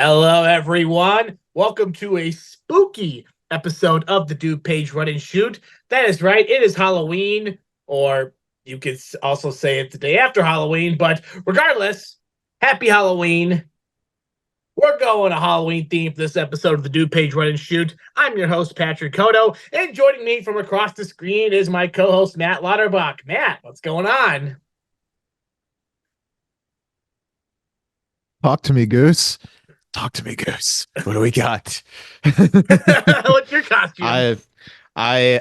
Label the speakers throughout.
Speaker 1: Hello, everyone. Welcome to a spooky episode of the DuPage Run and Shoot. That is right. It is Halloween, or you could also say it's the day after Halloween. But regardless, happy Halloween. We're going a Halloween theme for this episode of the DuPage Run and Shoot. I'm your host, Patrick Cotto, and joining me from across the screen is my co-host, Matt Lauterbach. Matt, what's going on?
Speaker 2: Talk to me, Goose. Talk to me, Goose. What do we got?
Speaker 1: What's your costume?
Speaker 2: For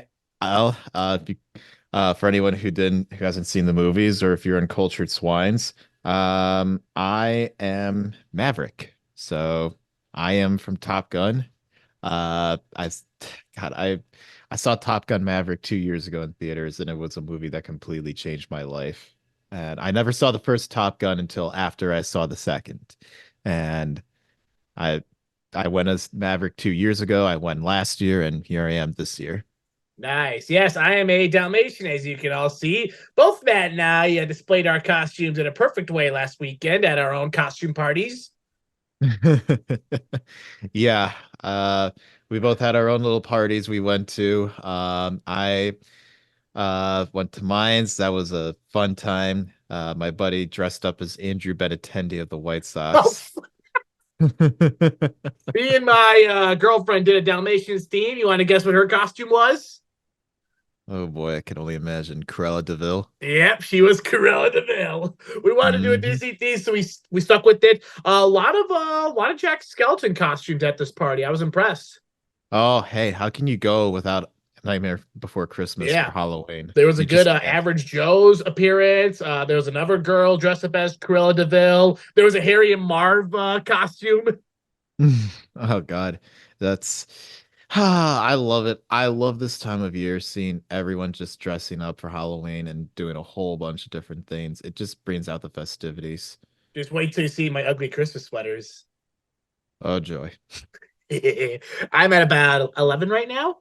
Speaker 2: anyone who hasn't seen the movies, or if you're uncultured swines, I am Maverick. So I am from Top Gun. I saw Top Gun Maverick 2 years ago in theaters, and it was a movie that completely changed my life. And I never saw the first Top Gun until after I saw the second. And I went as Maverick 2 years ago. I went last year, and here I am this year.
Speaker 1: Nice. Yes, I am a Dalmatian, as you can all see. Both Matt and I displayed our costumes in a perfect way last weekend at our own costume parties.
Speaker 2: Yeah, we both had our own little parties we went to. I went to mine's. That was a fun time. My buddy dressed up as Andrew Benintendi of the White Sox.
Speaker 1: Oh. Me and my girlfriend did a Dalmatians theme. You want to guess what her costume was?
Speaker 2: Oh boy, I can only imagine. Cruella de Vil.
Speaker 1: Yep, she was Cruella de Vil. We wanted to do a Disney theme, so we stuck with it. A lot of Jack Skeleton costumes at this party. I was impressed.
Speaker 2: Oh, hey, how can you go without Nightmare Before Christmas for Halloween?
Speaker 1: There was a good Average Joe's appearance. There was another girl dressed up as Cruella de Vil. There was a Harry and Marv costume.
Speaker 2: Oh God, I love it. I love this time of year, seeing everyone just dressing up for Halloween and doing a whole bunch of different things. It just brings out the festivities.
Speaker 1: Just wait till you see my ugly Christmas sweaters.
Speaker 2: Oh joy.
Speaker 1: I'm at about 11 right now.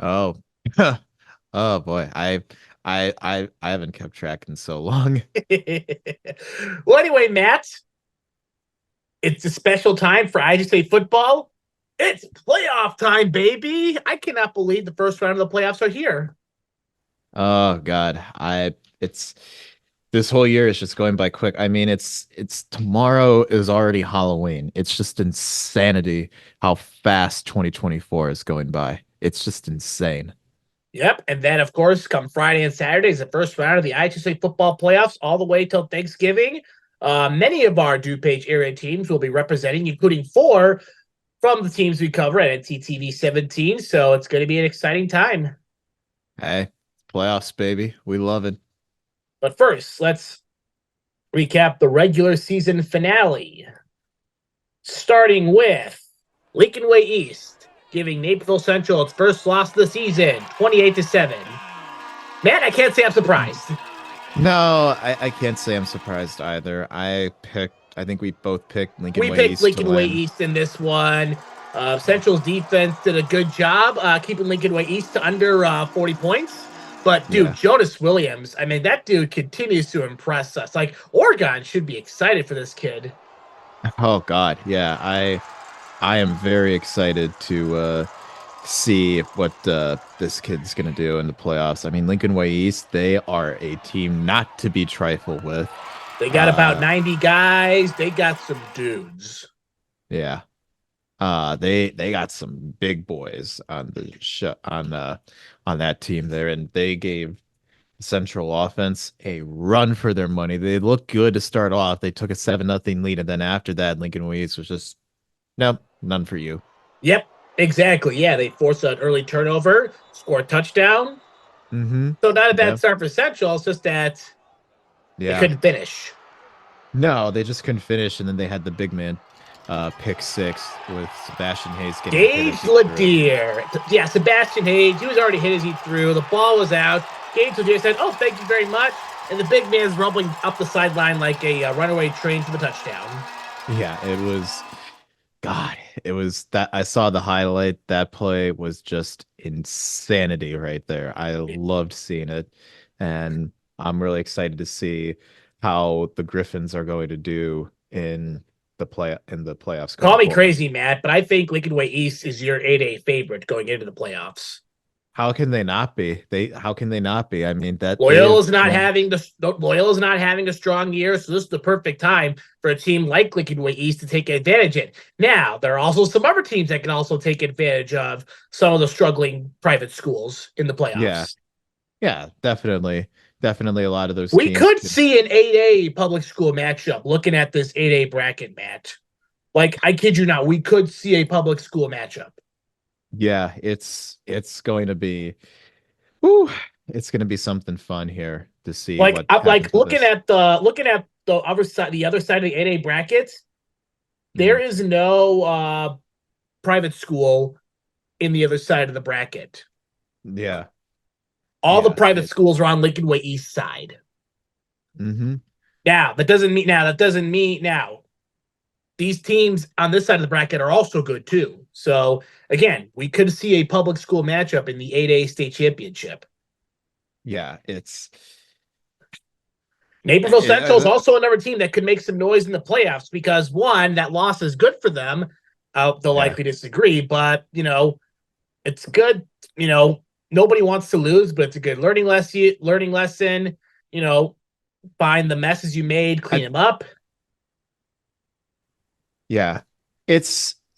Speaker 2: Oh, oh boy, I haven't kept track in so long.
Speaker 1: Well, anyway, Matt, it's a special time for I Just Say Football. It's playoff time, baby! I cannot believe the first round of the playoffs are here.
Speaker 2: Oh God, it's this whole year is just going by quick. I mean, it's tomorrow is already Halloween. It's just insanity how fast 2024 is going by. It's just insane.
Speaker 1: Yep, and then, of course, come Friday and Saturday is the first round of the IHSA football playoffs all the way till Thanksgiving. Many of our DuPage area teams will be representing, including 4 from the teams we cover at NCTV 17, so it's going to be an exciting time.
Speaker 2: Hey, playoffs, baby. We love it.
Speaker 1: But first, let's recap the regular season finale, starting with Lincoln Way East, giving Naperville Central its first loss of the season, 28-7. Man, I can't say I'm surprised.
Speaker 2: No, I can't say I'm surprised either. I think we both picked Lincoln
Speaker 1: We
Speaker 2: Way
Speaker 1: picked
Speaker 2: East to
Speaker 1: Lincoln Way
Speaker 2: win.
Speaker 1: East in this one. Central's defense did a good job keeping Lincoln Way East to under 40 points. But dude,
Speaker 2: Yeah.
Speaker 1: Jonas Williams, I mean, that dude continues to impress us. Like Oregon should be excited for this kid.
Speaker 2: Oh God, yeah. I am very excited to see what this kid's gonna do in the playoffs. I mean, Lincoln Way East, they are a team not to be trifled with.
Speaker 1: They got about
Speaker 2: Uh,
Speaker 1: 90 guys. They got some dudes.
Speaker 2: yeah. They got some big boys on the on that team there, and they gave Central offense a run for their money. They looked good to start off. They took a 7-0 lead, and then after that, Lincoln Weeds was just nope, none for you.
Speaker 1: Yep, exactly. Yeah, they forced an early turnover, score a touchdown.
Speaker 2: Mm-hmm.
Speaker 1: So not a bad
Speaker 2: Yep.
Speaker 1: start for Central. It's just that they
Speaker 2: Yeah.
Speaker 1: couldn't finish.
Speaker 2: No, they just couldn't finish, and then they had the big man pick six with Sebastian Hayes getting hit
Speaker 1: Gage
Speaker 2: as he threw it.
Speaker 1: Ledier. Yeah, Sebastian Hayes. He was already hit as he threw. The ball was out. Gage Ledier said, "Oh, thank you very much." And the big man's rumbling up the sideline like a runaway train for the touchdown.
Speaker 2: Yeah, it was God, it was that I saw the highlight. That play was just insanity right there. I loved seeing it, and I'm really excited to see how the Griffins are going to do in the playoffs
Speaker 1: Call
Speaker 2: going
Speaker 1: me
Speaker 2: forward.
Speaker 1: crazy, Matt, but I think Lincoln Way East is your 8A favorite going into the playoffs.
Speaker 2: How can they not be? How can they not be? I mean that they have
Speaker 1: Loyola's not
Speaker 2: shown.
Speaker 1: having Loyola's not having a strong year, so this is the perfect time for a team like Lincoln Way East to take advantage of it. Now, there are also some other teams that can also take advantage of some of the struggling private schools in the
Speaker 2: Yeah,
Speaker 1: playoffs.
Speaker 2: yeah, definitely a lot of those
Speaker 1: We
Speaker 2: teams
Speaker 1: could
Speaker 2: could.
Speaker 1: see an 8A public school matchup looking at this 8A bracket, Matt. Like, I kid you not, we could see a public school matchup.
Speaker 2: Yeah, it's going to be. Whew, it's going to be something fun here to see
Speaker 1: Like,
Speaker 2: what happens with this.
Speaker 1: looking at the other side of the 8A bracket, there
Speaker 2: Mhm.
Speaker 1: is no private school in the other side of the bracket.
Speaker 2: Yeah,
Speaker 1: All the
Speaker 2: yeah,
Speaker 1: private schools are on Lincoln Way East side.
Speaker 2: hmm
Speaker 1: That doesn't mean now these teams on this side of the bracket are also good too. So again, we could see a public school matchup in the 8A state championship.
Speaker 2: yeah. It's
Speaker 1: Naperville Central is
Speaker 2: it,
Speaker 1: also another team that could make some noise in the playoffs because one, that loss is good for them. They'll
Speaker 2: yeah,
Speaker 1: likely disagree, but it's good. Nobody wants to lose, but it's a good learning lesson. Learning lesson. You know, find the messes you made,
Speaker 2: I
Speaker 1: clean them up.
Speaker 2: yeah.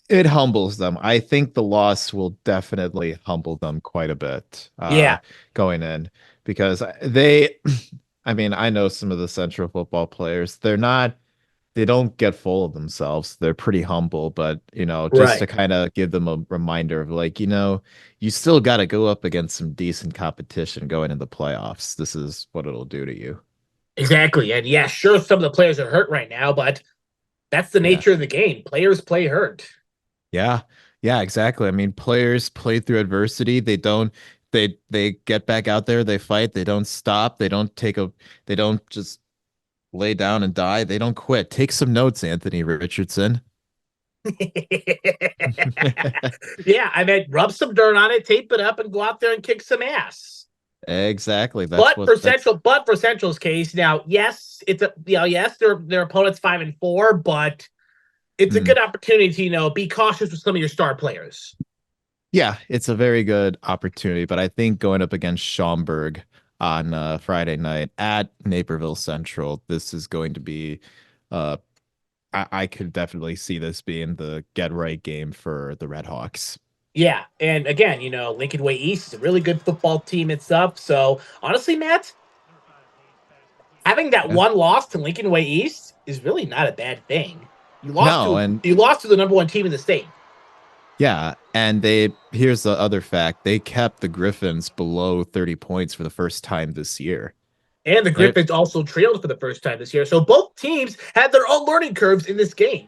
Speaker 2: It humbles them. I think the loss will definitely humble them quite a bit
Speaker 1: Yeah,
Speaker 2: going in because they. I mean, I know some of the Central football players. They don't get full of themselves. They're pretty humble, but just
Speaker 1: right.
Speaker 2: to kind of give them a reminder of like, you still got to go up against some decent competition going in the playoffs. This is what it'll do to you.
Speaker 1: Exactly. And yeah, sure, some of the players are hurt right now, but that's the
Speaker 2: Yeah.
Speaker 1: nature of the game. Players play hurt.
Speaker 2: Yeah. Yeah, exactly. I mean, players play through adversity. They get back out there, they fight, they don't stop, they don't just lay down and die. They don't quit. Take some notes, Anthony Richardson.
Speaker 1: Yeah, I mean, rub some dirt on it, tape it up, and go out there and kick some ass.
Speaker 2: Exactly. That's
Speaker 1: But for Central's case, now, yes, yes, their opponent's 5-4, but it's a
Speaker 2: mm.
Speaker 1: good opportunity to be cautious with some of your star players.
Speaker 2: Yeah, it's a very good opportunity, but I think going up against Schaumburg on Friday night at Naperville Central, this is going to be uh I could definitely see this being the get right game for the Red Hawks.
Speaker 1: Yeah, and again, Lincoln Way East is a really good football team itself. So honestly, Matt, having that
Speaker 2: Yeah.
Speaker 1: one loss to Lincoln Way East is really not a bad thing.
Speaker 2: No, and
Speaker 1: You lost to the number one team in the state.
Speaker 2: yeah, and they here's the other fact. They kept the Griffins below 30 points for the first time this year.
Speaker 1: And the
Speaker 2: Right.
Speaker 1: Griffins also trailed for the first time this year. So both teams had their own learning curves in this game.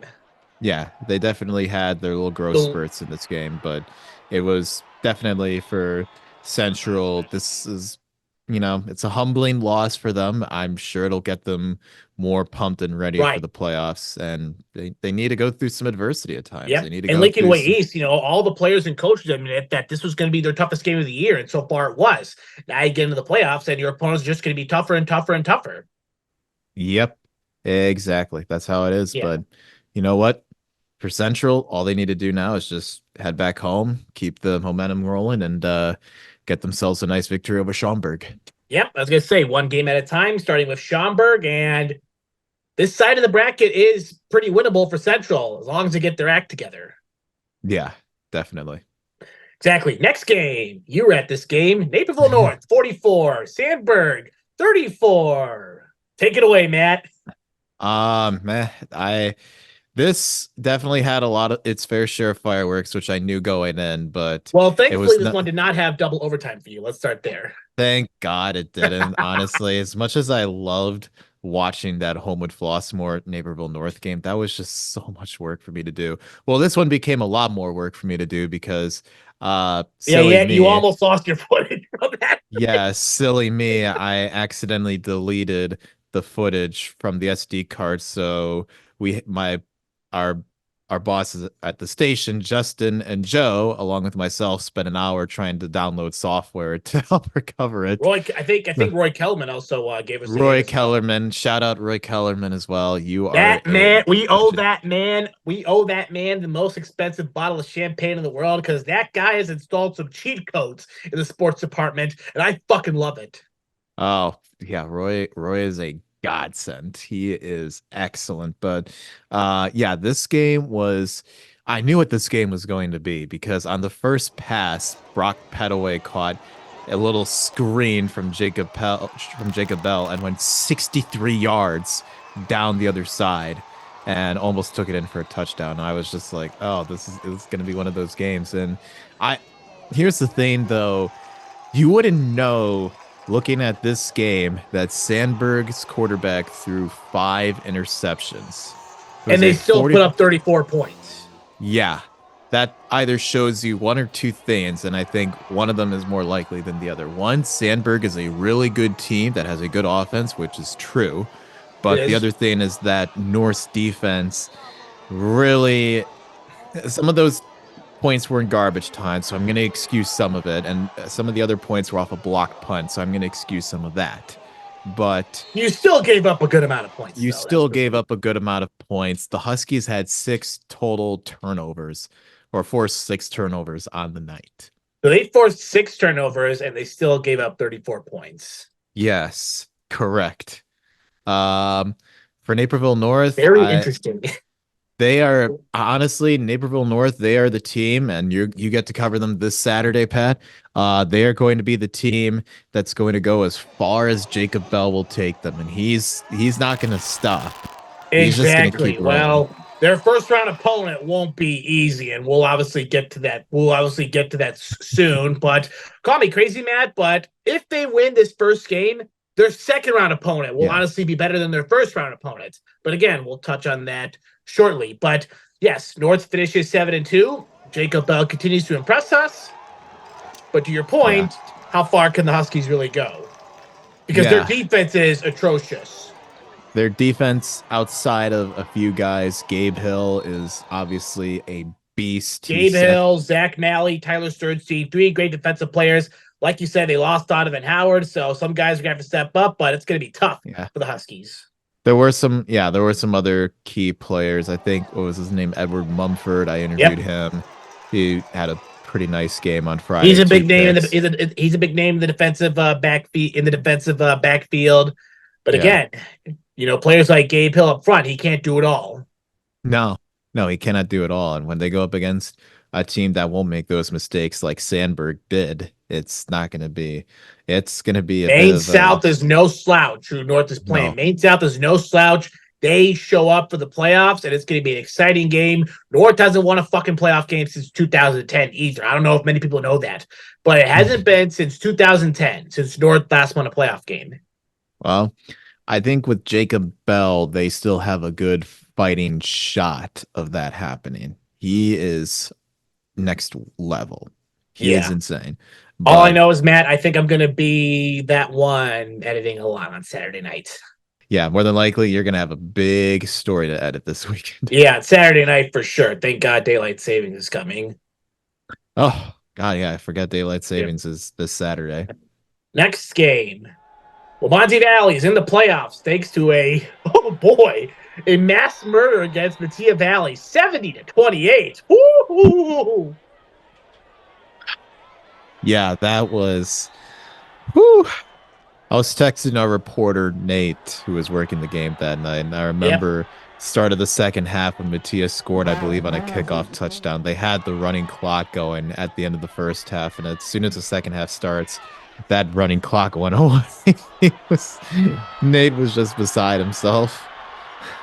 Speaker 2: Yeah, they definitely had their little growth
Speaker 1: So
Speaker 2: spurts in this game, but it was definitely for Central. This is, it's a humbling loss for them. I'm sure it'll get them more pumped and ready for
Speaker 1: right.
Speaker 2: the playoffs, and they need to go through some adversity at times. They
Speaker 1: Yep.
Speaker 2: need to
Speaker 1: And
Speaker 2: go
Speaker 1: Lincoln
Speaker 2: through
Speaker 1: Way
Speaker 2: some.
Speaker 1: East, all the players and coaches admit that this was going to be their toughest game of the year. And so far it was. Now you get into the playoffs and your opponent's just going to be tougher and tougher and tougher.
Speaker 2: Yep, exactly. That's how it is.
Speaker 1: Yeah.
Speaker 2: But you know what? For Central, all they need to do now is just head back home, keep the momentum rolling, and get themselves a nice victory over Schaumburg.
Speaker 1: Yep. I was going to say one game at a time, starting with Schaumburg. And this side of the bracket is pretty winnable for Central as long as they get their act together.
Speaker 2: Yeah, definitely.
Speaker 1: Exactly. Next game. You were at this game. Naperville North, 44. Sandburg, 34. Take it away, Matt.
Speaker 2: Man, this definitely had a lot of its fair share of fireworks, which I knew going in, but
Speaker 1: Well,
Speaker 2: it
Speaker 1: thankfully,
Speaker 2: was
Speaker 1: this
Speaker 2: not.
Speaker 1: one did not have double overtime for you. Let's start there.
Speaker 2: Thank God it didn't. Honestly, as much as I loved watching that Homewood Flossmoor Naperville North game, that was just so much work for me to do. Well, this one became a lot more work for me to do because silly
Speaker 1: Yeah, you
Speaker 2: me.
Speaker 1: almost lost your footage from that.
Speaker 2: Yeah, silly me. I accidentally deleted the footage from the SD card, so we my our our bosses at the station, Justin and Joe, along with myself, spent an hour trying to download software to help recover it.
Speaker 1: I think Roy Kelman also gave us a hand
Speaker 2: Roy
Speaker 1: as well.
Speaker 2: Kellerman, shout out Roy Kellerman as well. You are
Speaker 1: That man,
Speaker 2: a legend.
Speaker 1: we owe that man the most expensive bottle of champagne in the world because that guy has installed some cheat codes in the sports department, and I fucking love it.
Speaker 2: Oh, yeah, Roy is a godsend. He is excellent. But yeah, this game was I knew what this game was going to be because on the first pass, Brock Petaway caught a little screen from Jacob Bell and went 63 yards down the other side and almost took it in for a touchdown. I was just like, oh, this is going to be one of those games. And I here's the thing though, you wouldn't know looking at this game that Sandberg's quarterback threw 5 interceptions. It
Speaker 1: And
Speaker 2: was
Speaker 1: they
Speaker 2: a
Speaker 1: still
Speaker 2: 40.
Speaker 1: put up 34 points.
Speaker 2: Yeah. That either shows you one or two things, and I think one of them is more likely than the other. One, Sandberg is a really good team that has a good offense, which is true.
Speaker 1: It
Speaker 2: But the
Speaker 1: is.
Speaker 2: other thing is that North's defense really, some of those points were in garbage time, so I'm going to excuse some of it. And some of the other points were off a block punt, so I'm going to excuse some of that. But
Speaker 1: You still gave up a good amount of points,
Speaker 2: you
Speaker 1: though. That's
Speaker 2: still
Speaker 1: for
Speaker 2: gave
Speaker 1: sure.
Speaker 2: up a good amount of points. The Huskies had 6 total turnovers or forced 6 turnovers on the night.
Speaker 1: So they forced 6 turnovers and they still gave up 34 points.
Speaker 2: Yes, correct. Um, for Naperville North,
Speaker 1: Very
Speaker 2: I
Speaker 1: interesting.
Speaker 2: they are honestly Naperville North. They are the team, and you get to cover them this Saturday, Pat. They are going to be the team that's going to go as far as Jacob Bell will take them, and he's not going to stop. He's just going to
Speaker 1: Exactly.
Speaker 2: keep rolling.
Speaker 1: Well, their first round opponent won't be easy, and we'll obviously get to that. We'll obviously get to that soon. But call me crazy, Matt. But if they win this first game, their second round opponent will
Speaker 2: Yeah,
Speaker 1: honestly be better than their first round opponent. But again, we'll touch on that shortly. But yes, North finishes 7-2. Jacob Bell continues to impress us. But to your
Speaker 2: yeah,
Speaker 1: point, how far can the Huskies really go? Because their
Speaker 2: yeah.
Speaker 1: defense is atrocious.
Speaker 2: Their defense, outside of a few guys, Gabe Hill is obviously a beast.
Speaker 1: Gabe Hill, Zach Nally, Tyler Sternstein, three great defensive players. Like you said, they lost Donovan Howard, so some guys are going to have to step up, but it's going to be tough
Speaker 2: Yeah.
Speaker 1: for the Huskies.
Speaker 2: There were some other key players. I think, what was his name? Edward Mumford. I interviewed
Speaker 1: Yep,
Speaker 2: him. He had a pretty nice game on Friday.
Speaker 1: he's a
Speaker 2: Two
Speaker 1: big name in
Speaker 2: picks.
Speaker 1: he's a big name in the defensive backfield. But
Speaker 2: Yeah.
Speaker 1: again, players like Gabe Hill up front, he can't do it all.
Speaker 2: No, no, he cannot do it all. And when they go up against a team that won't make those mistakes like Sandberg did, it's not going to be. It's going to be a bit
Speaker 1: Maine
Speaker 2: of a
Speaker 1: South is no slouch. True North is playing.
Speaker 2: no.
Speaker 1: Maine South is no slouch. They show up for the playoffs, and it's going to be an exciting game. North hasn't won a fucking playoff game since 2010 either. I don't know if many people know that, but it hasn't been since 2010 since North last won a playoff game.
Speaker 2: Well, I think with Jacob Bell, they still have a good fighting shot of that happening. He is next level. He is
Speaker 1: Yeah.
Speaker 2: insane.
Speaker 1: All I
Speaker 2: But
Speaker 1: know is, Matt, I think I'm going to be that one editing a lot on Saturday night.
Speaker 2: yeah, more than likely, you're going to have a big story to edit this weekend.
Speaker 1: Yeah, Saturday night for sure. Thank God daylight savings is coming.
Speaker 2: Oh, God, yeah, I forget daylight
Speaker 1: Yep.
Speaker 2: savings is this Saturday.
Speaker 1: Next game. Wabanzi Valley is in the playoffs thanks to a, oh boy, a mass murder against Matia Valley, 70-28. Woo!
Speaker 2: Yeah, that was. Whew. I was texting our reporter Nate, who was working the game that night, and I
Speaker 1: Yep.
Speaker 2: remember start of the second half when Matias scored, I believe, on a kickoff touchdown. They had the running clock going at the end of the first half, and as soon as the second half starts, that running clock went away. Nate was just beside himself.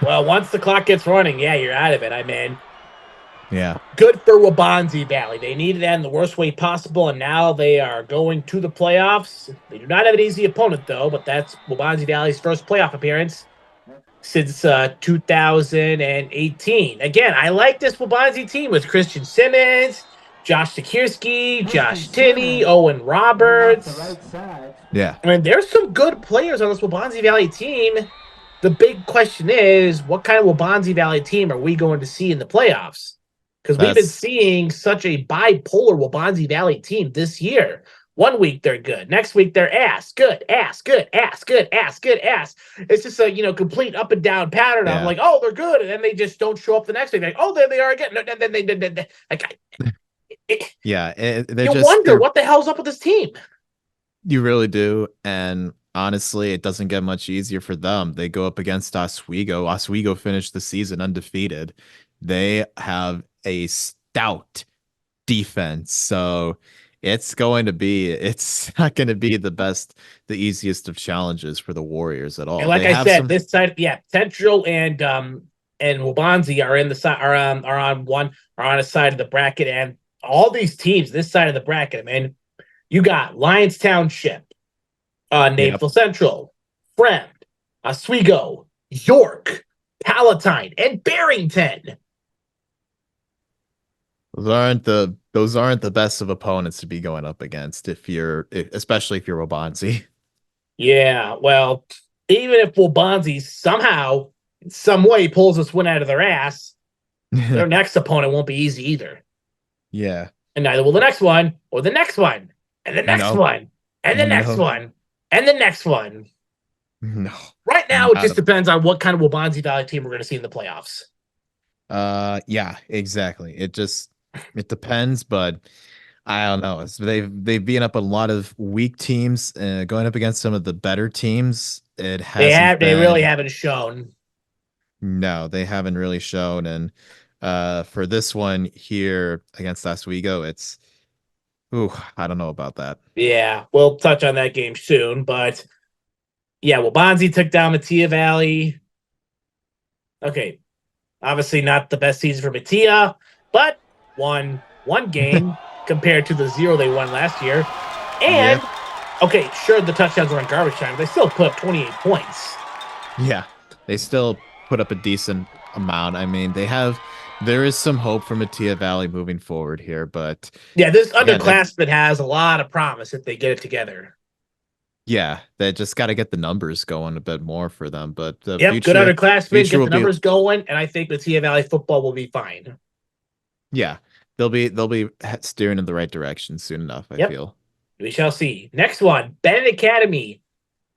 Speaker 1: Well, once the clock gets running, yeah, you're out of it. I mean,
Speaker 2: Yeah.
Speaker 1: good for Wabanzi Valley. They needed that in the worst way possible, and now they are going to the playoffs. They do not have an easy opponent, though, but that's Wabanzi Valley's first playoff appearance since 2018. Again, I like this Wabanzi team with Christian Simmons, Josh Sikirski, Josh Tinney, Owen Roberts.
Speaker 2: Yeah.
Speaker 1: I mean, there's some good players on this Wabanzi Valley team. The big question is, what kind of Wabanzi Valley team are we going to see in the playoffs? Because we've been
Speaker 2: That's
Speaker 1: seeing such a bipolar Wabanzi Valley team this year. One week they're good, next week they're ass, good, ass, good, ass, good, ass, good, ass. It's just a complete up and down pattern. I'm
Speaker 2: yeah.
Speaker 1: like, oh, they're good, and then they just don't show up the next week. Like, oh, there they are again. No, then they like,
Speaker 2: Yeah, they're
Speaker 1: you
Speaker 2: just
Speaker 1: wonder
Speaker 2: they're
Speaker 1: what the hell's up with this team.
Speaker 2: you really do. And honestly, it doesn't get much easier for them. They go up against Oswego. Oswego finished the season undefeated. They have a stout defense. So it's not going to be the easiest of challenges for the Warriors at
Speaker 1: And
Speaker 2: all.
Speaker 1: like
Speaker 2: They
Speaker 1: I
Speaker 2: have
Speaker 1: said,
Speaker 2: some,
Speaker 1: this side, yeah, Central and Wabanzi are in the side are on one are on a side of the bracket, and all these teams this side of the bracket. I mean, you got Lions Township,
Speaker 2: yep.
Speaker 1: Naples Central, Friend, Oswego, York, Palatine, and Barrington.
Speaker 2: Those aren't the best of opponents to be going up against especially if you're Wabanzi.
Speaker 1: Yeah, well, even if Wabanzi somehow, in some way, pulls this win out of their ass, their next opponent won't be easy either.
Speaker 2: Yeah.
Speaker 1: And neither will the next one, or the next one, and the next
Speaker 2: No.
Speaker 1: one, and the next
Speaker 2: No.
Speaker 1: one, and the next one.
Speaker 2: No.
Speaker 1: Right now, it
Speaker 2: Not
Speaker 1: just
Speaker 2: a
Speaker 1: depends on what kind of Wabanzi Valley team we're going to see in the playoffs.
Speaker 2: Yeah, exactly. It depends, but I don't know. They've been up a lot of weak teams, going up against some of the better teams. It hasn't
Speaker 1: They really
Speaker 2: been
Speaker 1: haven't shown.
Speaker 2: No, they haven't really shown. And for this one here against Oswego, it's ooh, I don't know about that.
Speaker 1: Yeah, we'll touch on that game soon, but yeah, Wabanzi took down Matia Valley. Okay, obviously not the best season for Matia, but won one game compared to the zero they won last year.
Speaker 2: Yeah,
Speaker 1: And okay, sure, the touchdowns were in garbage time, but they still put up 28 points.
Speaker 2: yeah. They still put up a decent amount. I mean, there is some hope for Matia Valley moving forward here, but
Speaker 1: Yeah, this
Speaker 2: again,
Speaker 1: underclassmen has a lot of promise if they get it together.
Speaker 2: yeah, they just got to get the numbers going a bit more for them. But the
Speaker 1: Yep, good underclassmen,
Speaker 2: future
Speaker 1: get
Speaker 2: will
Speaker 1: the
Speaker 2: be,
Speaker 1: numbers going, and I think the Tia Valley football will be fine.
Speaker 2: yeah, they'll be steering in the right direction soon enough, I
Speaker 1: Yep,
Speaker 2: feel.
Speaker 1: we shall see. Next one, Bennett Academy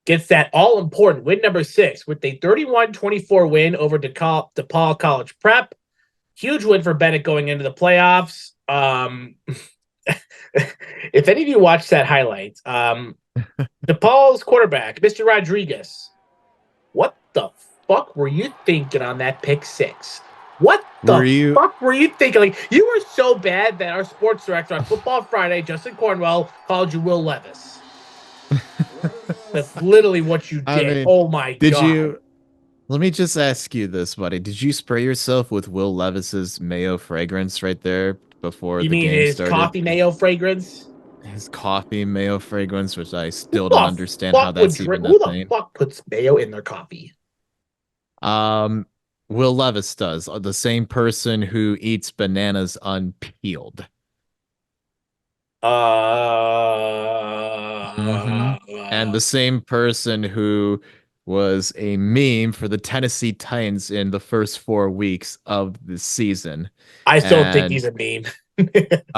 Speaker 1: gets that all important win number 6 with a 31-24 win over DePaul College Prep. Huge win for Bennett going into the playoffs. If any of you watched that highlight, DePaul's quarterback, Mr. Rodriguez, what the fuck were you thinking on that pick six? What
Speaker 2: Were
Speaker 1: the
Speaker 2: you
Speaker 1: fuck were you thinking? Like, you were so bad that our sports director on Football Friday, Justin Cornwell, called you Will Levis. That's literally what you
Speaker 2: I
Speaker 1: did.
Speaker 2: mean,
Speaker 1: Oh my
Speaker 2: did
Speaker 1: god.
Speaker 2: you let me just ask you this, buddy. Did you spray yourself with Will Levis's mayo fragrance right there before
Speaker 1: You
Speaker 2: the
Speaker 1: mean
Speaker 2: game
Speaker 1: his
Speaker 2: started?
Speaker 1: coffee mayo fragrance?
Speaker 2: his coffee mayo fragrance, which I
Speaker 1: Who
Speaker 2: still don't
Speaker 1: the
Speaker 2: understand how
Speaker 1: fuck would
Speaker 2: that's
Speaker 1: drink?
Speaker 2: even a
Speaker 1: Who the
Speaker 2: thing.
Speaker 1: fuck puts mayo in their coffee?
Speaker 2: Um, Will Levis does, the same person who eats bananas unpeeled. Hmm. And the same person who was a meme for the Tennessee Titans in the first 4 weeks of the season.
Speaker 1: I still think he's
Speaker 2: And
Speaker 1: a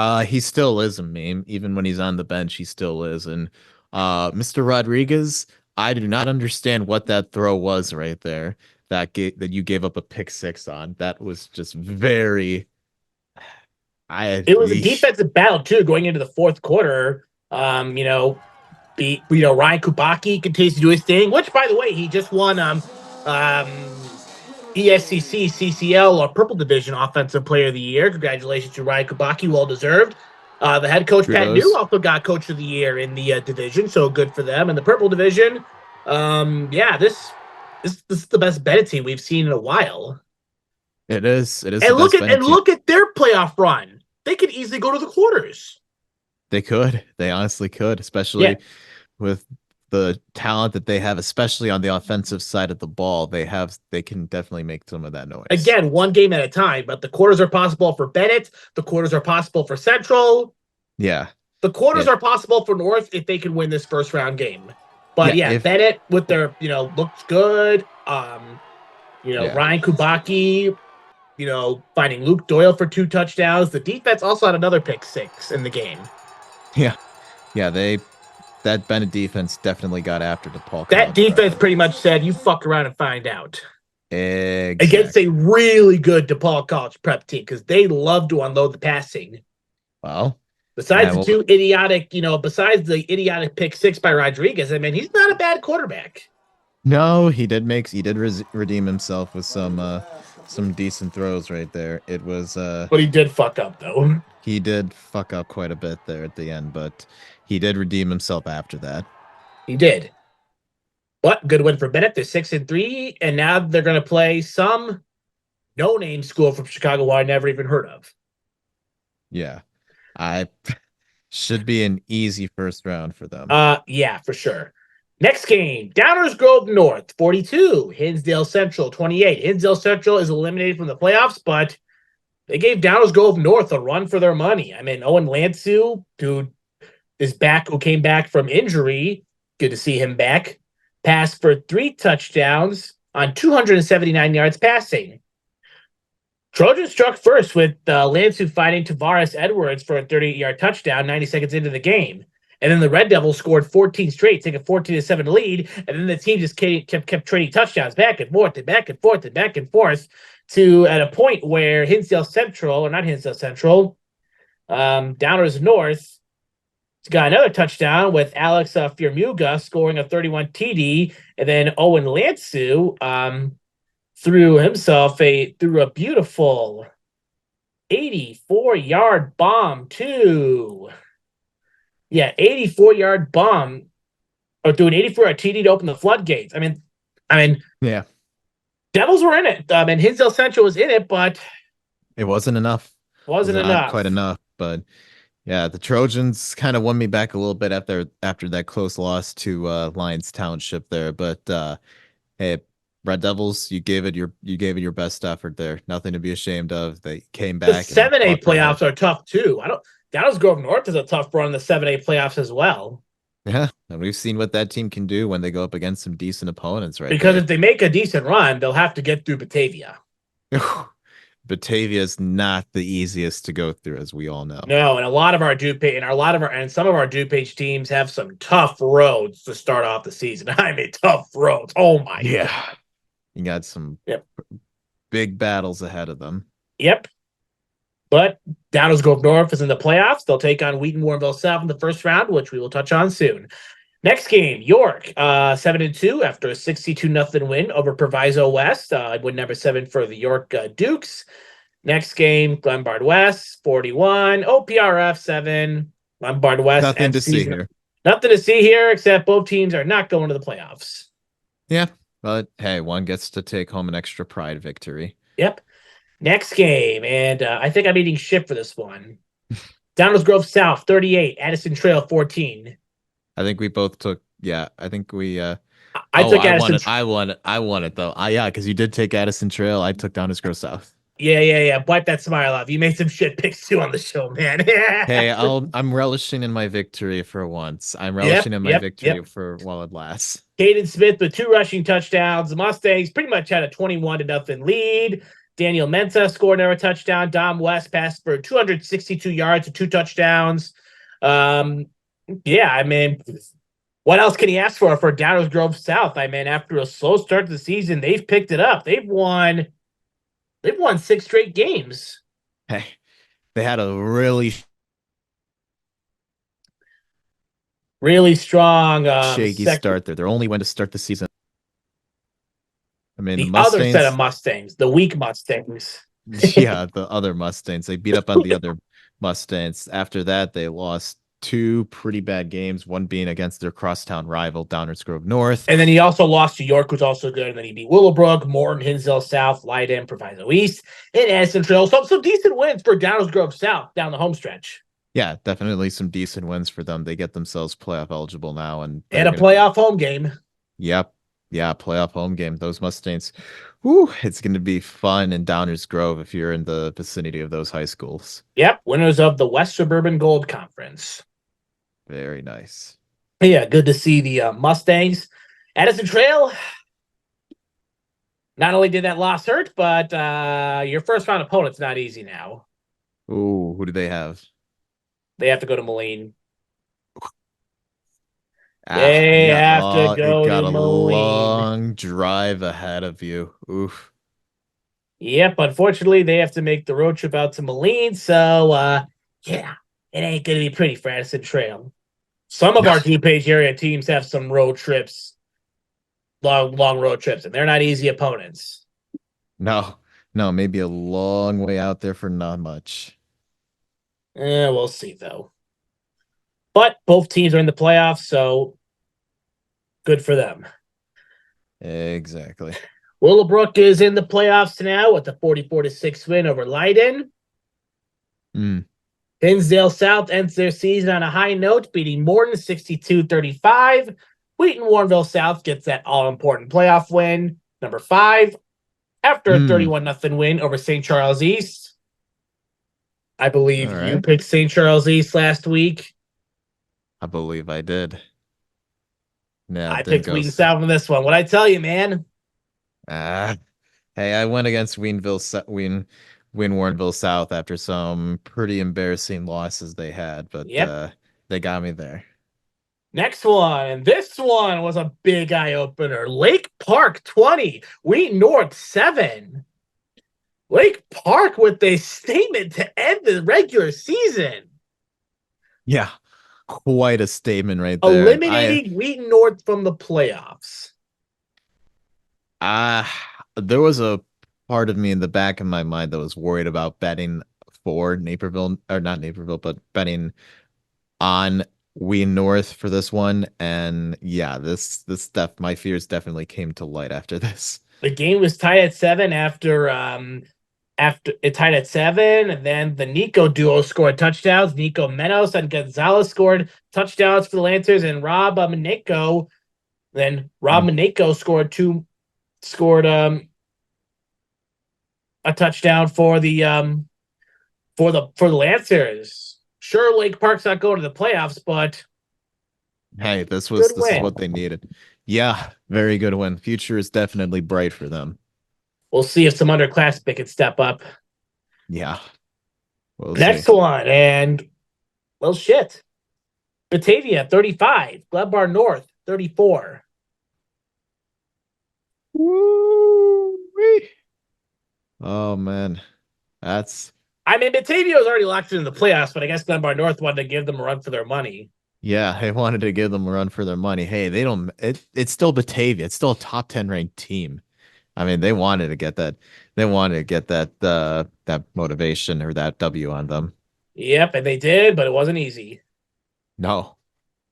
Speaker 1: meme.
Speaker 2: he still is a meme. Even when he's on the bench, he still is. And Mr. Rodriguez, I do not understand what that throw was right there that you gave up a pick six on. That was just very I
Speaker 1: It was a
Speaker 2: yeesh.
Speaker 1: defensive battle too, going into the fourth quarter. Ryan Kubaki continues to do his thing, which by the way, he just won ESCC CCL or Purple Division Offensive Player of the Year. Congratulations to Ryan Kubaki, well deserved. The head coach Pat New
Speaker 2: Kudos.
Speaker 1: also got Coach of the Year in the division, so good for them. In the Purple Division, yeah, this is the best Bennett team we've seen in a while.
Speaker 2: It is. It is the
Speaker 1: And
Speaker 2: best Bennett team.
Speaker 1: look at their playoff run. They could easily go to the quarters.
Speaker 2: They could. They honestly could,
Speaker 1: Yeah,
Speaker 2: especially with the talent that they have, especially on the offensive side of the ball. They can definitely make some of that noise.
Speaker 1: again, one game at a time, but the quarters are possible for Bennett. The quarters are possible for Central.
Speaker 2: Yeah.
Speaker 1: The quarters
Speaker 2: Yeah.
Speaker 1: are possible for North if they can win this first round game. But
Speaker 2: Yeah.
Speaker 1: yeah,
Speaker 2: If
Speaker 1: Bennett with their, looks good.
Speaker 2: yeah.
Speaker 1: Ryan Kubaki, finding Luke Doyle for 2 touchdowns. The defense also had another pick six in the game.
Speaker 2: Yeah. Yeah, that Bennett defense definitely got after DePaul
Speaker 1: That
Speaker 2: college prep.
Speaker 1: defense pretty much said, you fuck around and find out. Against a
Speaker 2: Exactly.
Speaker 1: really good DePaul college prep team because they love to unload the passing.
Speaker 2: Well,
Speaker 1: Besides
Speaker 2: yeah,
Speaker 1: the
Speaker 2: well,
Speaker 1: two idiotic, besides the idiotic pick six by Rodriguez, I mean, he's not a bad quarterback.
Speaker 2: no, he did redeem himself with some decent throws right there. It was
Speaker 1: But he did fuck up, though.
Speaker 2: he did fuck up quite a bit there at the end, but he did redeem himself after that.
Speaker 1: He did. But good win for Bennett. They're 6-3, and now they're going to play some no-name school from Chicago I never even heard of.
Speaker 2: Yeah. I should be an easy first round for them.
Speaker 1: Yeah, for sure. Next game, Downers Grove North 42, Hinsdale Central 28. Hinsdale Central is eliminated from the playoffs, but they gave Downers Grove North a run for their money. I mean, Owen Lansu, who came back from injury, good to see him back, passed for 3 touchdowns on 279 yards passing. Trojans struck first with Lansu fighting Tavares Edwards for a 38-yard touchdown 90 seconds into the game. And then the Red Devils scored 14 straight, take a 14-7 lead. And then the team just kept trading touchdowns back and forth and back and forth and back and forth to at a point where Hinsdale Central, or not Hinsdale Central, Downers North got another touchdown with Alex Firmuga scoring a 31 TD. And then Owen Lansu threw a beautiful 84-yard bomb too. Yeah, 84-yard bomb or threw an 84-yard TD to open the floodgates. I mean,
Speaker 2: Yeah.
Speaker 1: Devils were in it. Hinsdale Central was in it, but
Speaker 2: It wasn't enough. It was
Speaker 1: wasn't
Speaker 2: not quite
Speaker 1: enough.
Speaker 2: enough, but yeah, the Trojans kind of won me back a little bit after that close loss to Lions Township there, but hey, Red Devils, you gave it your best effort there. Nothing to be ashamed of. They came
Speaker 1: The
Speaker 2: back and
Speaker 1: 7A
Speaker 2: fought their way.
Speaker 1: playoffs are tough too. I don't. Dallas Grove North is a tough run in the 7A playoffs as well.
Speaker 2: Yeah, and we've seen what that team can do when they go up against some decent opponents right
Speaker 1: Because
Speaker 2: there.
Speaker 1: if they make a decent run, they'll have to get through Batavia.
Speaker 2: Batavia is not the easiest to go through, as we all know.
Speaker 1: No, and a lot of our DuPage and some of our DuPage teams have some tough roads to start off the season. I mean, tough roads. Oh my
Speaker 2: Yeah.
Speaker 1: god.
Speaker 2: You got some
Speaker 1: Yep.
Speaker 2: big battles ahead of them.
Speaker 1: Yep. But Downers Grove North is in the playoffs. They'll take on Wheaton Warrenville South in the first round, which we will touch on soon. Next game, York, 7-2 after a 62-0 win over Proviso West. Win number 7 for the York Dukes. Next game, Glenbard West, 41. OPRF 7. Glenbard West
Speaker 2: Nothing
Speaker 1: ends
Speaker 2: to see
Speaker 1: season.
Speaker 2: here.
Speaker 1: Nothing to see here except both teams are not going to the playoffs.
Speaker 2: Yeah, but hey, one gets to take home an extra pride victory.
Speaker 1: Yep. Next game, and I think I'm eating shit for this one. Downers Grove South 38, Addison Trail 14.
Speaker 2: I think we both took. Yeah, I think we.
Speaker 1: I
Speaker 2: Oh,
Speaker 1: took
Speaker 2: I want
Speaker 1: Addison.
Speaker 2: it. I want it. I want it though. Yeah, because you did take Addison Trail. I took Downers Grove South.
Speaker 1: Yeah. Wipe that smile off. You made some shit picks too on the show, man.
Speaker 2: Hey, I'm relishing in my victory for once. I'm
Speaker 1: Yep,
Speaker 2: relishing in my
Speaker 1: yep,
Speaker 2: victory
Speaker 1: yep.
Speaker 2: for while it lasts.
Speaker 1: Caden Smith with 2 rushing touchdowns. The Mustangs pretty much had a 21 to nothing lead. Daniel Mensah scored another touchdown. Dom West passed for 262 yards and 2 touchdowns. Um, yeah, I mean, what else can he ask for Downers Grove South? I mean, after a slow start to the season, they've picked it up. They've won 6 straight games.
Speaker 2: Hey, they had a really
Speaker 1: Really strong
Speaker 2: shaky start there. Their only win to start the season. I mean, the
Speaker 1: the other set of
Speaker 2: Mustangs.
Speaker 1: Mustangs, the weak Mustangs.
Speaker 2: Yeah, the other Mustangs. They beat up on the other Mustangs. After that, they lost two pretty bad games, one being against their crosstown rival, Downers Grove North.
Speaker 1: And then he also lost to York, who's also good. And then he beat Willowbrook, Morton, Hinsdale South, Leiden, Proviso East, and Addison Trail. So some decent wins for Downers Grove South down the home stretch.
Speaker 2: Yeah, definitely some decent wins for them. They get themselves playoff eligible now, and
Speaker 1: And
Speaker 2: they're
Speaker 1: a
Speaker 2: going to be.
Speaker 1: playoff home game.
Speaker 2: Yep. Yeah, playoff home game. Those Mustangs. Whoo, it's going to be fun in Downers Grove if you're in the vicinity of those high schools.
Speaker 1: Yep, winners of the West Suburban Gold Conference.
Speaker 2: Very nice.
Speaker 1: Yeah, good to see the Mustangs. Addison Trail, not only did that loss hurt, but your first round opponent's not easy now.
Speaker 2: Ooh, who do they have?
Speaker 1: They have to go to Moline. They
Speaker 2: Yeah.
Speaker 1: have to
Speaker 2: Oh, it
Speaker 1: go
Speaker 2: got
Speaker 1: to
Speaker 2: a
Speaker 1: Moline.
Speaker 2: long drive ahead of you. Oof.
Speaker 1: Yep, unfortunately, they have to make the road trip out to Moline. So, yeah, it ain't going to be pretty for Addison Trail. Some of
Speaker 2: No,
Speaker 1: our DuPage area teams have some road trips, long road trips, and they're not easy opponents.
Speaker 2: no, no, maybe a long way out there for not much.
Speaker 1: We'll see, though. But both teams are in the playoffs, so good for them.
Speaker 2: Exactly.
Speaker 1: Willowbrook is in the playoffs now with a 44-6 win over Leiden.
Speaker 2: Mm.
Speaker 1: Hinsdale South ends their season on a high note, beating Morton 62-35. Wheaton Warrenville South gets that all-important playoff win, number 5, after a
Speaker 2: Mm.
Speaker 1: 31-0 win over St. Charles East. I believe
Speaker 2: All
Speaker 1: you
Speaker 2: right.
Speaker 1: picked St. Charles East last week.
Speaker 2: I believe I did. No,
Speaker 1: I
Speaker 2: it didn't
Speaker 1: picked
Speaker 2: go
Speaker 1: Wheaton
Speaker 2: so.
Speaker 1: South in this one. What I tell you, man?
Speaker 2: Ah, hey, I went against Win Warrenville South after some pretty embarrassing losses they had, but
Speaker 1: Yep.
Speaker 2: they got me there.
Speaker 1: Next one. And this one was a big eye opener. Lake Park 20, Wheaton North 7. Lake Park with a statement to end the regular season,
Speaker 2: Yeah, quite a statement right there.
Speaker 1: eliminating Wheaton North from the playoffs.
Speaker 2: Uh there was a part of me in the back of my mind that was worried about betting for Naperville, or not Naperville, but betting on Wheaton North for this one. And yeah, this stuff, my fears definitely came to light after this.
Speaker 1: The game was tied at 7 after it tied at 7, and then the Nico duo scored touchdowns. Nico Menos and Gonzalez scored touchdowns for the Lancers, and Rob Maneko. Then Rob
Speaker 2: Mm.
Speaker 1: Maneko scored a touchdown for the Lancers. Sure, Lake Park's not going to the playoffs, but
Speaker 2: Hey,
Speaker 1: good
Speaker 2: this is what
Speaker 1: win.
Speaker 2: they needed. Yeah, very good win. Future is definitely bright for them.
Speaker 1: We'll see if some underclassmen can step up.
Speaker 2: Yeah, we'll see.
Speaker 1: Next one, and well, shit. Batavia 35, Glenbar North 34.
Speaker 2: Woo-wee. Oh man, that's
Speaker 1: I mean, Batavia was already locked into the playoffs, but I guess Glenbar North wanted to give them a run for their money.
Speaker 2: yeah. They wanted to give them a run for their money. Hey, they don't. It's still Batavia. It's still a top 10 ranked team. I mean, they wanted to get that. They wanted to get that motivation or that W on them.
Speaker 1: Yep, and they did, but it wasn't easy.
Speaker 2: No,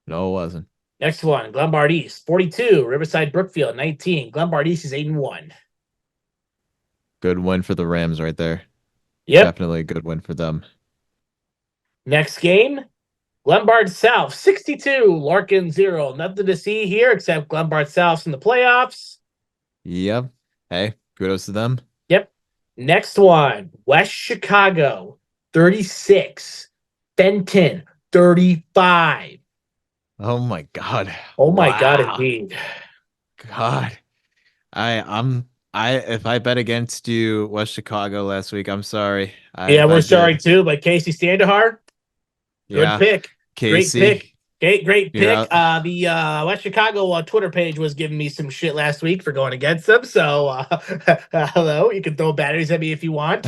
Speaker 2: no, it wasn't.
Speaker 1: Next one, Glenbard East 42, Riverside Brookfield 19. Glenbard East is 8-1.
Speaker 2: Good win for the Rams right there.
Speaker 1: Yep.
Speaker 2: Definitely a good win for them.
Speaker 1: Next game, Glenbard South 62, Larkin 0. Nothing to see here except Glenbard South's in the playoffs.
Speaker 2: Yep. Hey, kudos to them.
Speaker 1: Yep. Next one, West Chicago 36, Benton 35.
Speaker 2: Oh my God.
Speaker 1: Oh my God,
Speaker 2: Wow.
Speaker 1: indeed.
Speaker 2: God. I if I bet against you West Chicago last week, I'm sorry.
Speaker 1: Yeah,
Speaker 2: If I
Speaker 1: we're sorry
Speaker 2: did.
Speaker 1: too, but Casey Standahar, good
Speaker 2: Yeah.
Speaker 1: pick. Great pick.
Speaker 2: Casey,
Speaker 1: Great
Speaker 2: you're
Speaker 1: pick.
Speaker 2: out.
Speaker 1: The West Chicago Twitter page was giving me some shit last week for going against them. So, hello, you can throw batteries at me if you want.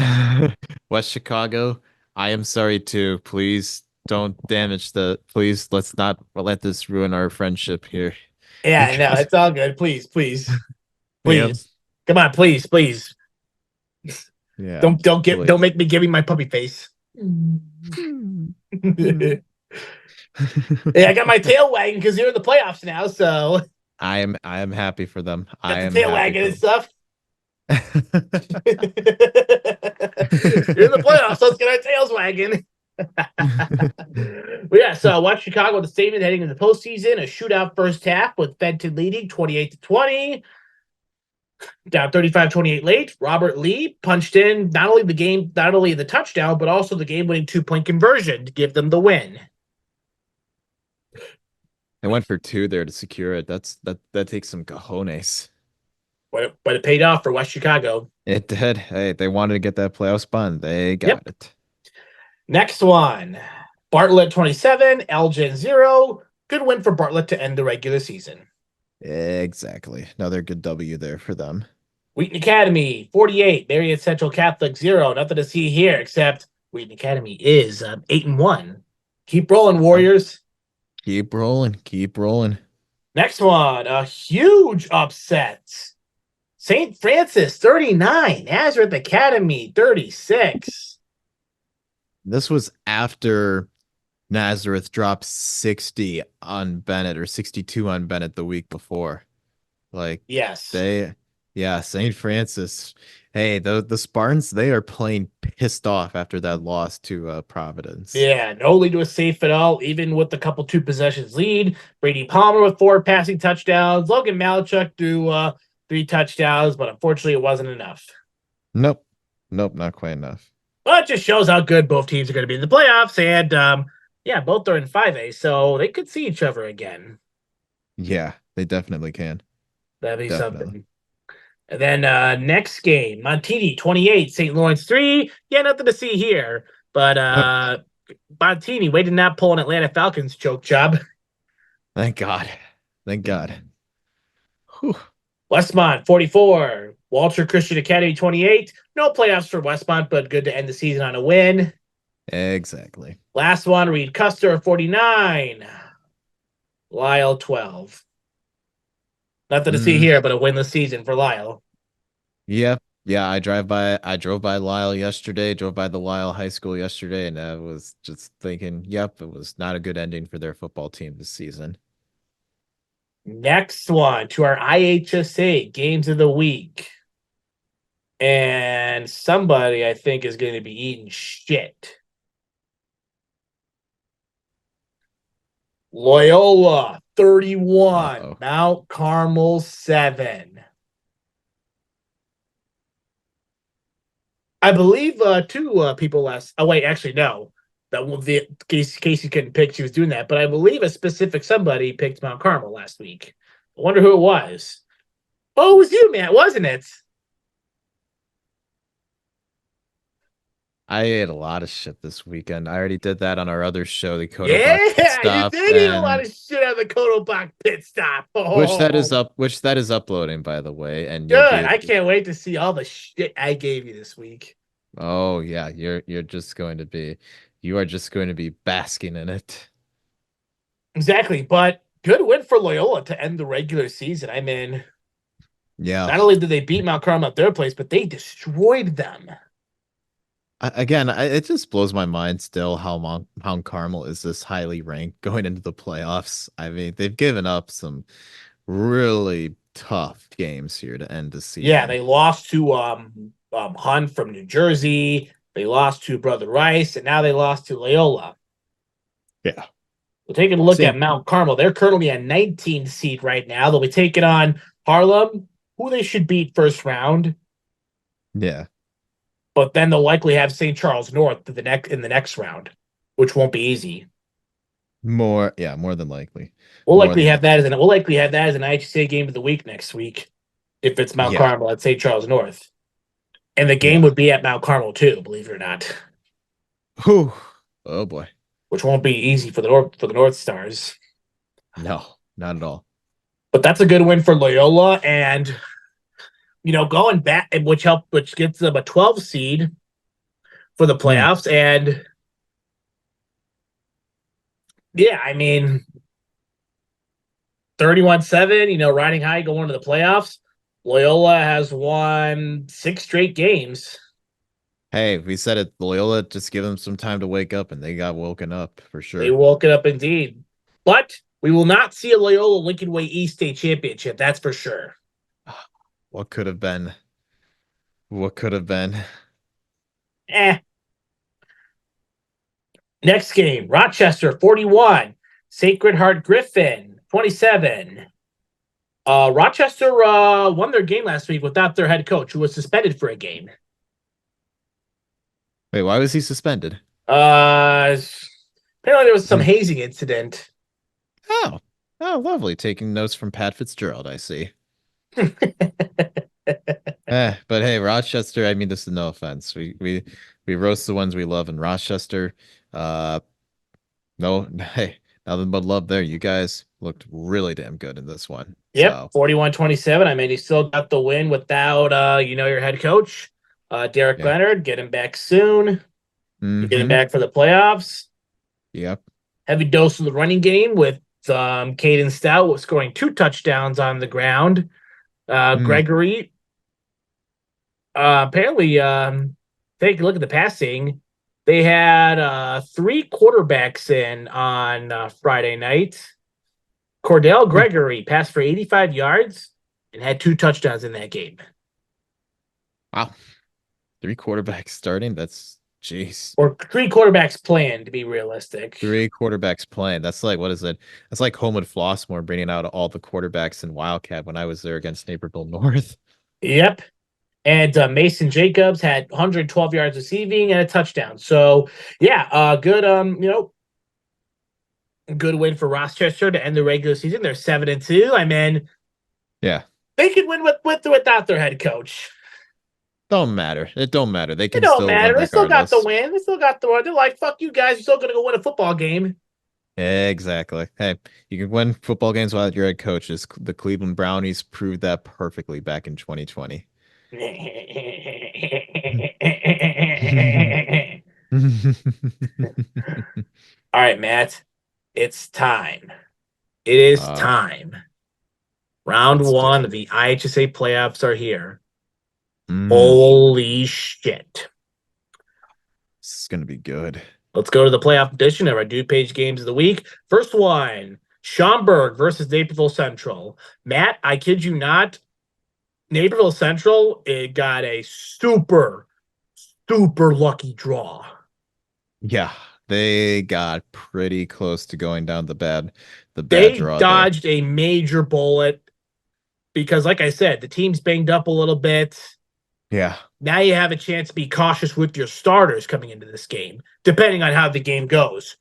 Speaker 2: West Chicago, I am sorry too. Please don't damage the please let's not let this ruin our friendship here.
Speaker 1: Yeah, no,
Speaker 2: Because
Speaker 1: it's all good. Please, please,
Speaker 2: yep.
Speaker 1: please. Come on, please, please.
Speaker 2: Yeah.
Speaker 1: Don't
Speaker 2: Please.
Speaker 1: make me give you my puppy face.
Speaker 2: Hmm. Hmm.
Speaker 1: Yeah, I got my tail wagging because you're in the playoffs now, so
Speaker 2: I am happy for them. I
Speaker 1: got the
Speaker 2: am
Speaker 1: tail
Speaker 2: happy
Speaker 1: wagging
Speaker 2: for
Speaker 1: and
Speaker 2: them.
Speaker 1: stuff. You're in the playoffs, so let's get our tails wagging. But yeah, so watch Chicago the statement heading into the postseason. A shootout first half with Fenton leading 28-20. Down 35-28 late. Robert Lee punched in not only the touchdown, but also the game-winning 2-point conversion to give them the win.
Speaker 2: They went for two there to secure it. That takes some cojones.
Speaker 1: But it paid off for West Chicago.
Speaker 2: It did. Hey, they wanted to get that playoff spot. They
Speaker 1: Yep.
Speaker 2: got it.
Speaker 1: Next one. Bartlett 27, Elgin 0. Good win for Bartlett to end the regular season.
Speaker 2: Exactly. Another good W there for them.
Speaker 1: Wheaton Academy 48, Marion Central Catholic 0. Nothing to see here except Wheaton Academy is 8-1. Keep rolling, Warriors.
Speaker 2: Keep rolling. Keep rolling.
Speaker 1: Next one, a huge upset. St. Francis 39, Nazareth Academy 36.
Speaker 2: This was after Nazareth dropped 60 on Bennett or 62 on Bennett the week before. Like
Speaker 1: Yes.
Speaker 2: they, yeah, St. Francis. Hey, the Spartans, they are playing pissed off after that loss to Providence.
Speaker 1: Yeah, no lead was safe at all, even with the couple two possessions lead. Brady Palmer with 4 passing touchdowns. Logan Malachuk threw 3 touchdowns, but unfortunately it wasn't enough.
Speaker 2: Nope. Nope, not quite enough.
Speaker 1: Well, it just shows how good both teams are going to be in the playoffs. And yeah, both are in 5A, so they could see each other again.
Speaker 2: Yeah, they definitely can.
Speaker 1: That'd be
Speaker 2: Definitely.
Speaker 1: something. And then next game, Montini 28, St. Lawrence 3. Yeah, nothing to see here. But Montini waited not pull an Atlanta Falcons choke job.
Speaker 2: Thank God. Thank God. Whew.
Speaker 1: Westmont 44, Walter Christian Academy 28. No playoffs for Westmont, but good to end the season on a win.
Speaker 2: Exactly.
Speaker 1: Last one, Reed Custer 49, Lyle 12. Nothing to see
Speaker 2: Mm,
Speaker 1: here, but a winless season for Lyle.
Speaker 2: yeah. Yeah, I drove by Lyle yesterday, drove by the Lyle High School yesterday, and I was just thinking, yep, it was not a good ending for their football team this season.
Speaker 1: Next one to our IHSA games of the week. And somebody I think is going to be eating shit. Loyola 31,
Speaker 2: Uh-oh.
Speaker 1: Mount Carmel 7. I believe two people last. Oh wait, actually no. That the Casey couldn't pick. She was doing that, but I believe a specific somebody picked Mount Carmel last week. I wonder who it was. Oh, it was you, Matt, wasn't it?
Speaker 2: I ate a lot of shit this weekend. I already did that on our other show, the Codobach Pit
Speaker 1: Yeah, you
Speaker 2: Stop,
Speaker 1: did eat a lot
Speaker 2: and
Speaker 1: of shit on the Kodobach pit stop.
Speaker 2: which that is uploading, by the way, and you'll be
Speaker 1: Good. I
Speaker 2: able to.
Speaker 1: can't wait to see all the shit I gave you this week.
Speaker 2: Oh yeah, you're just going to be, you are just going to be basking in it.
Speaker 1: Exactly, but good win for Loyola to end the regular season. I mean,
Speaker 2: Yeah.
Speaker 1: not only did they beat Mount Carmel at their place, but they destroyed them.
Speaker 2: It just blows my mind still how Mount Carmel is this highly ranked going into the playoffs. I mean, they've given up some really tough games here to end the
Speaker 1: Yeah,
Speaker 2: season.
Speaker 1: they lost to Hunt from New Jersey. They lost to Brother Rice, and now they lost to Loyola.
Speaker 2: Yeah.
Speaker 1: We're taking a look at
Speaker 2: Same.
Speaker 1: Mount Carmel. They're currently a 19th seed right now. They'll be taking on Harlem, who they should beat first round,
Speaker 2: Yeah.
Speaker 1: but then they'll likely have St. Charles North in the next round, which won't be easy.
Speaker 2: More. Yeah. More than likely.
Speaker 1: We'll
Speaker 2: More
Speaker 1: likely
Speaker 2: than
Speaker 1: have
Speaker 2: likely.
Speaker 1: that as an IHSA game of the week next week if it's Mount
Speaker 2: Yeah.
Speaker 1: Carmel at St. Charles North. And the game
Speaker 2: Yeah.
Speaker 1: would be at Mount Carmel too, believe it or not,
Speaker 2: Whew. Oh boy.
Speaker 1: which won't be easy for the North Stars.
Speaker 2: No, not at all.
Speaker 1: But that's a good win for Loyola, and going back, which gets them a 12 seed for the
Speaker 2: Mm.
Speaker 1: playoffs. And yeah, I mean, 31-7, riding high going to the playoffs. Loyola has won 6 straight games.
Speaker 2: Hey, we said it. Loyola, just give them some time to wake up, and they got woken up for
Speaker 1: They
Speaker 2: sure.
Speaker 1: woke it up indeed. But we will not see a Loyola Lincoln Way East State Championship, that's for sure.
Speaker 2: What could have been? What could have been?
Speaker 1: Eh. Next game, Rochester 41, Sacred Heart Griffin 27. Rochester won their game last week without their head coach, who was suspended for a game.
Speaker 2: Wait, why was he suspended?
Speaker 1: Apparently there was some
Speaker 2: Hmm.
Speaker 1: hazing incident.
Speaker 2: Oh, oh, lovely. Taking notes from Pat Fitzgerald, I see. But hey, Rochester, I mean this is no offense. We roast the ones we love in Rochester. Uh no, hey, nothing but love there. You guys looked really damn good in this one.
Speaker 1: Yep,
Speaker 2: So
Speaker 1: 41-27. I mean, you still got the win without your head coach, Derek
Speaker 2: yeah.
Speaker 1: Leonard. Get him back soon. You get him
Speaker 2: Mm-hmm.
Speaker 1: back for the playoffs.
Speaker 2: Yep.
Speaker 1: Heavy dose of the running game with Caden Stout scoring 2 touchdowns on the ground.
Speaker 2: Mm.
Speaker 1: Gregory apparently take a look at the passing. They had 3 quarterbacks in on Friday night. Cordell Gregory passed for 85 yards and had 2 touchdowns in that game.
Speaker 2: Wow. 3 quarterbacks starting. That's jeez.
Speaker 1: Or 3 quarterbacks playing, to be realistic.
Speaker 2: 3 quarterbacks playing. That's like what is it? That's like Homewood Flossmoor bringing out all the quarterbacks in Wildcat when I was there against Naperville North.
Speaker 1: Yep. And Mason Jacobs had 112 yards receiving and a touchdown. So yeah, good win for Rochester to end the regular season. They're 7-2. I mean,
Speaker 2: Yeah.
Speaker 1: they could win with or without their head coach.
Speaker 2: Don't matter. It don't matter. They
Speaker 1: It
Speaker 2: can
Speaker 1: don't
Speaker 2: still win
Speaker 1: matter. They still got the
Speaker 2: regardless.
Speaker 1: win. They still got the win. They're like, fuck you guys. You're still gonna go win a football game.
Speaker 2: Exactly. Hey, you can win football games without your head coaches. The Cleveland Brownies proved that perfectly back in 2020.
Speaker 1: All right, Matt. It's time. It is
Speaker 2: uh,
Speaker 1: time. Round
Speaker 2: let's do
Speaker 1: one
Speaker 2: it.
Speaker 1: of the IHSA playoffs are here.
Speaker 2: Mm,
Speaker 1: Holy shit.
Speaker 2: this is gonna be good.
Speaker 1: Let's go to the playoff edition of our DuPage games of the week. First one, Schaumburg versus Naperville Central. Matt, I kid you not, Naperville Central, it got a super, super lucky draw.
Speaker 2: Yeah, they got pretty close to going down the bad
Speaker 1: They
Speaker 2: draw there.
Speaker 1: dodged a major bullet because, like I said, the team's banged up a little bit.
Speaker 2: Yeah,
Speaker 1: Now you have a chance to be cautious with your starters coming into this game, depending on how the game goes.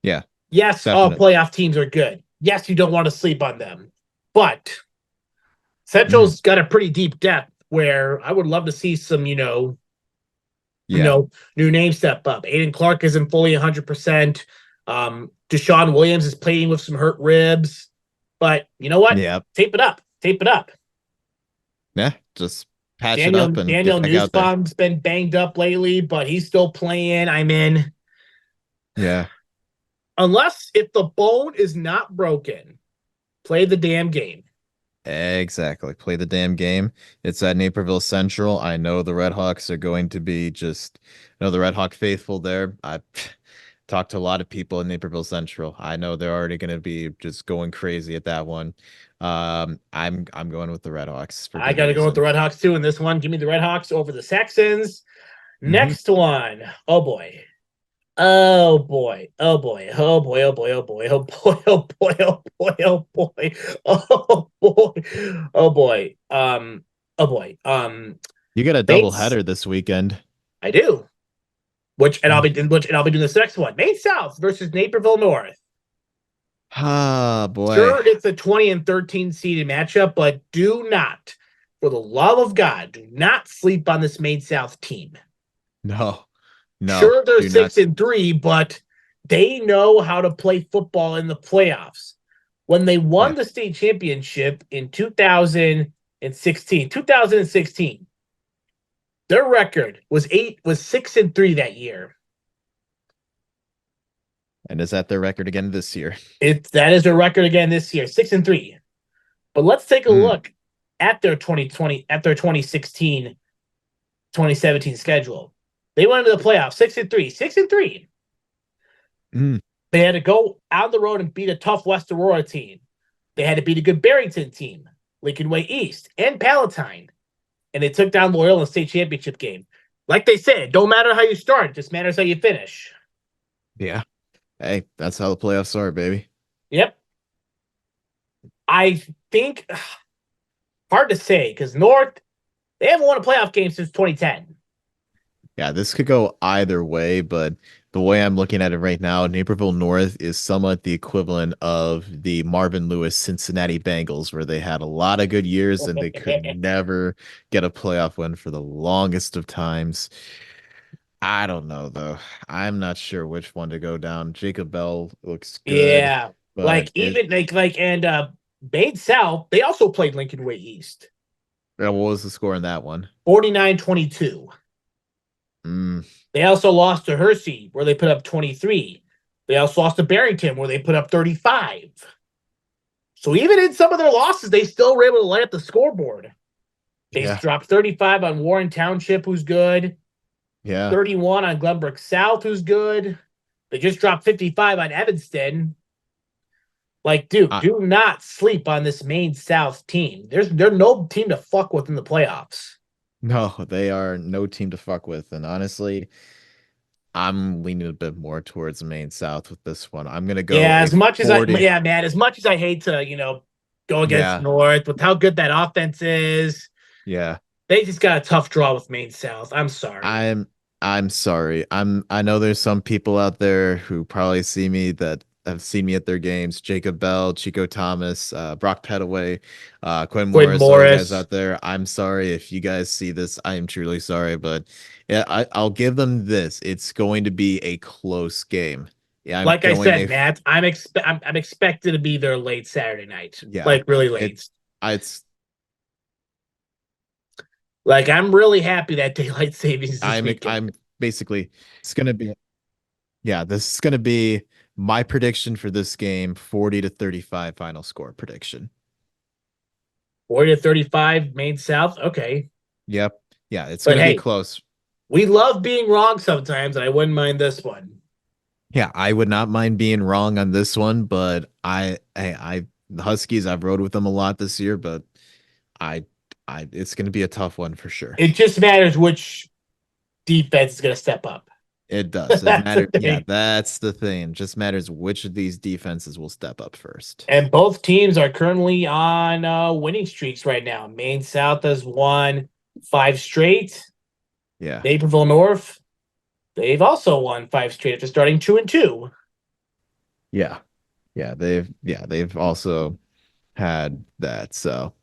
Speaker 2: yeah,
Speaker 1: Yes, all
Speaker 2: definitely.
Speaker 1: playoff teams are good. Yes, you don't want to sleep on them. But
Speaker 2: Mm,
Speaker 1: Central's got a pretty deep depth where I would love to see some,
Speaker 2: yeah,
Speaker 1: new names step up. Aiden Clark isn't fully 100%. Deshaun Williams is playing with some hurt ribs. But you know what?
Speaker 2: yeah,
Speaker 1: Tape it up. Tape it up.
Speaker 2: yeah. Just patch it
Speaker 1: Daniel
Speaker 2: up and get
Speaker 1: Daniel
Speaker 2: back out there.
Speaker 1: Newsbaum's been banged up lately, but he's still playing. I'm in.
Speaker 2: Yeah,
Speaker 1: Unless if the bone is not broken, play the damn game.
Speaker 2: exactly. Play the damn game. It's at Naperville Central. I know the Red Hawks are going to be just, the Red Hawk faithful there. I talked to a lot of people in Naperville Central. I know they're already going to be just going crazy at that one. I'm going with the Red Hawks for
Speaker 1: I
Speaker 2: good
Speaker 1: got to go with the
Speaker 2: reason.
Speaker 1: Red Hawks too in this one. Give me the Red Hawks over the Saxons.
Speaker 2: Hmm.
Speaker 1: Next one. Oh boy. Oh boy. Oh boy. Oh boy. Oh boy. Oh boy. Oh boy. Oh boy. Oh boy. Oh boy. Oh boy. Oh boy. Oh boy.
Speaker 2: You get a double
Speaker 1: Bates.
Speaker 2: header this weekend.
Speaker 1: I do. Which and I'll
Speaker 2: Mm.
Speaker 1: be which and I'll be doing this next one. Maine South versus Naperville North.
Speaker 2: Ah, boy.
Speaker 1: Sure, it's a 20 and 13 seeded matchup, but do not, for the love of God, do not sleep on this Maine South team.
Speaker 2: No, no,
Speaker 1: Sure, they're
Speaker 2: do not.
Speaker 1: 6 and 3, but they know how to play football in the playoffs. When they
Speaker 2: Yeah.
Speaker 1: won the state championship in 2016, their record was 6 and 3 that year.
Speaker 2: And is that their record again this year?
Speaker 1: That is their record again this year, 6 and 3. But let's take a
Speaker 2: Mm,
Speaker 1: look at their 2016 2017 schedule. They went into the playoffs 6 and 3, 6 and 3.
Speaker 2: mm.
Speaker 1: They had to go on the road and beat a tough West Aurora team. They had to beat a good Barrington team, Lincoln Way East, and Palatine. And they took down Loyola in the state championship game. Like they said, don't matter how you start, it just matters how you finish.
Speaker 2: Yeah. Hey, that's how the playoffs are, baby.
Speaker 1: Yep. I think hard to say because North, they haven't won a playoff game since 2010.
Speaker 2: Yeah, this could go either way, but the way I'm looking at it right now, Naperville North is somewhat the equivalent of the Marvin Lewis Cincinnati Bengals, where they had a lot of good years and they could never get a playoff win for the longest of times. I don't know though. I'm not sure which one to go down. Jacob Bell looks good,
Speaker 1: Yeah.
Speaker 2: but
Speaker 1: Like even like and Bade South, they also played Lincoln Way East.
Speaker 2: what was the score in that one?
Speaker 1: 49-22.
Speaker 2: Mm,
Speaker 1: They also lost to Hersey, where they put up 23. They also lost to Barrington, where they put up 35. So even in some of their losses, they still were able to light up the scoreboard. They
Speaker 2: yeah,
Speaker 1: dropped 35 on Warren Township, who's good.
Speaker 2: yeah.
Speaker 1: 31 on Glenbrook South, who's good. They just dropped 55 on Evanston. Like, dude,
Speaker 2: I,
Speaker 1: do not sleep on this Maine South team. They're no team to fuck with in the playoffs.
Speaker 2: no, they are no team to fuck with, and honestly, I'm leaning a bit more towards Maine South with this one. I'm gonna go
Speaker 1: Yeah,
Speaker 2: a
Speaker 1: as much as I
Speaker 2: 40.
Speaker 1: yeah, man, as much as I hate to, go against
Speaker 2: Yeah,
Speaker 1: North with how good that offense is,
Speaker 2: yeah.
Speaker 1: they just got a tough draw with Maine South. I'm sorry.
Speaker 2: I'm I'm sorry. I know there's some people out there who probably see me that have seen me at their games. Jacob Bell, Chico Thomas, Brock Petaway, Quinn
Speaker 1: Quinn
Speaker 2: Morris, all you guys
Speaker 1: Morris,
Speaker 2: out there. I'm sorry if you guys see this. I am truly sorry, but yeah, I'll give them this. It's going to be a close game. Yeah, I'm
Speaker 1: like I
Speaker 2: going
Speaker 1: said, Matt, I'm expected to be there late Saturday night,
Speaker 2: yeah.
Speaker 1: like really
Speaker 2: It
Speaker 1: late.
Speaker 2: it's
Speaker 1: Like I'm really happy that daylight savings this
Speaker 2: I'm
Speaker 1: weekend.
Speaker 2: basically it's gonna be yeah, this is gonna be my prediction for this game, 40 to 35 final score prediction.
Speaker 1: 40-35, Maine South. Okay,
Speaker 2: Yep. Yeah, it's
Speaker 1: but
Speaker 2: gonna be
Speaker 1: hey,
Speaker 2: close.
Speaker 1: we love being wrong sometimes, and I wouldn't mind this one.
Speaker 2: Yeah, I would not mind being wrong on this one, but the Huskies, I've rode with them a lot this year, but I it's gonna be a tough one for sure.
Speaker 1: It just matters which defense is going to step up.
Speaker 2: It does. It
Speaker 1: That's the
Speaker 2: matters. Yeah,
Speaker 1: thing.
Speaker 2: that's the thing. It just matters which of these defenses will step up first.
Speaker 1: And both teams are currently on winning streaks right now. Maine South has won 5 straight.
Speaker 2: Yeah.
Speaker 1: Naperville North, they've also won 5 straight after starting 2-2.
Speaker 2: Yeah. They've also had that. So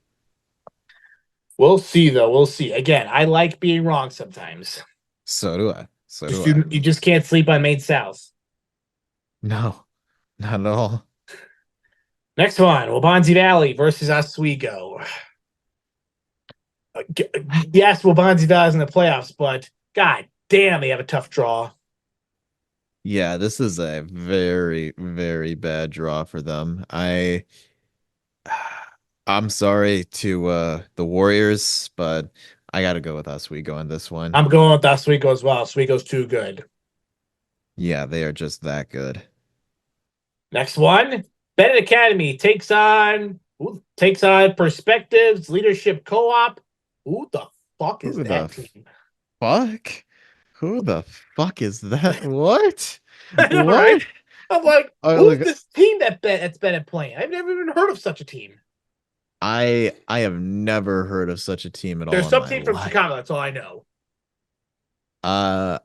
Speaker 1: We'll see, though. We'll see. Again, I like being wrong sometimes.
Speaker 2: so do I. So
Speaker 1: Just
Speaker 2: do I.
Speaker 1: you just can't sleep on Maine South.
Speaker 2: No, not at all.
Speaker 1: Next one, Wabanzi Valley versus Oswego. Yes, Wabanzi Valley's in the playoffs, but god damn, they have a tough draw.
Speaker 2: Yeah, this is a very, very bad draw for them. I'm sorry to the Warriors, but I gotta go with Oswego on this one.
Speaker 1: I'm going with Oswego as well. Oswego's too good.
Speaker 2: Yeah, they are just that good.
Speaker 1: Next one, Bennett Academy takes on Perspectives Leadership Co-op. Who the fuck is
Speaker 2: Who the
Speaker 1: that team?
Speaker 2: fuck? Who the fuck is that? What?
Speaker 1: I know, right?
Speaker 2: What?
Speaker 1: I'm like,
Speaker 2: Oh,
Speaker 1: who's
Speaker 2: look,
Speaker 1: this team that's been at playing? I've never even heard of such a team.
Speaker 2: I have never heard of such a team at
Speaker 1: There's
Speaker 2: all in
Speaker 1: some
Speaker 2: my
Speaker 1: team from
Speaker 2: life.
Speaker 1: Chicago. That's all I know.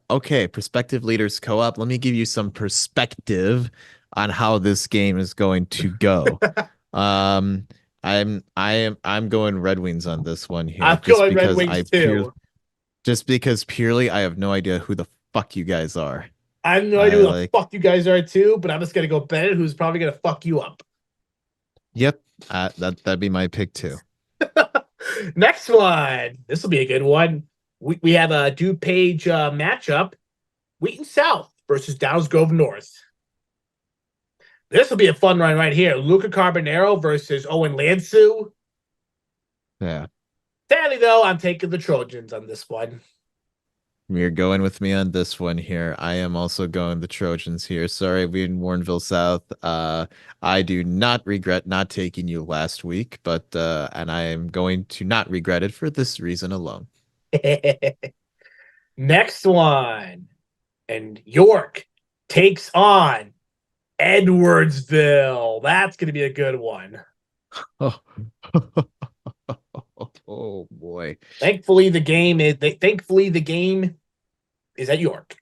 Speaker 2: Okay, Perspective Leaders Co-op. Let me give you some perspective on how this game is going to go. Um, I'm going Red Wings on this one here,
Speaker 1: I'm going Red Wings too.
Speaker 2: just because purely I have no idea who the fuck you guys are.
Speaker 1: I have no idea
Speaker 2: I
Speaker 1: who the
Speaker 2: like,
Speaker 1: fuck you guys are too, but I'm just gonna go Bennett, who's probably gonna fuck you up.
Speaker 2: yep, that'd be my pick too.
Speaker 1: Next one. This will be a good one. We have a DuPage matchup. Wheaton South versus Downs Grove North. This will be a fun one right here. Luca Carbonero versus Owen Lansu.
Speaker 2: Yeah,
Speaker 1: Sadly, though, I'm taking the Trojans on this one.
Speaker 2: you're going with me on this one here. I am also going the Trojans here. Sorry, we in Warrenville South. I do not regret not taking you last week, but and I am going to not regret it for this reason alone.
Speaker 1: Next one. And York takes on Edwardsville. That's going to be a good one.
Speaker 2: Oh, oh boy.
Speaker 1: Thankfully the game is at York.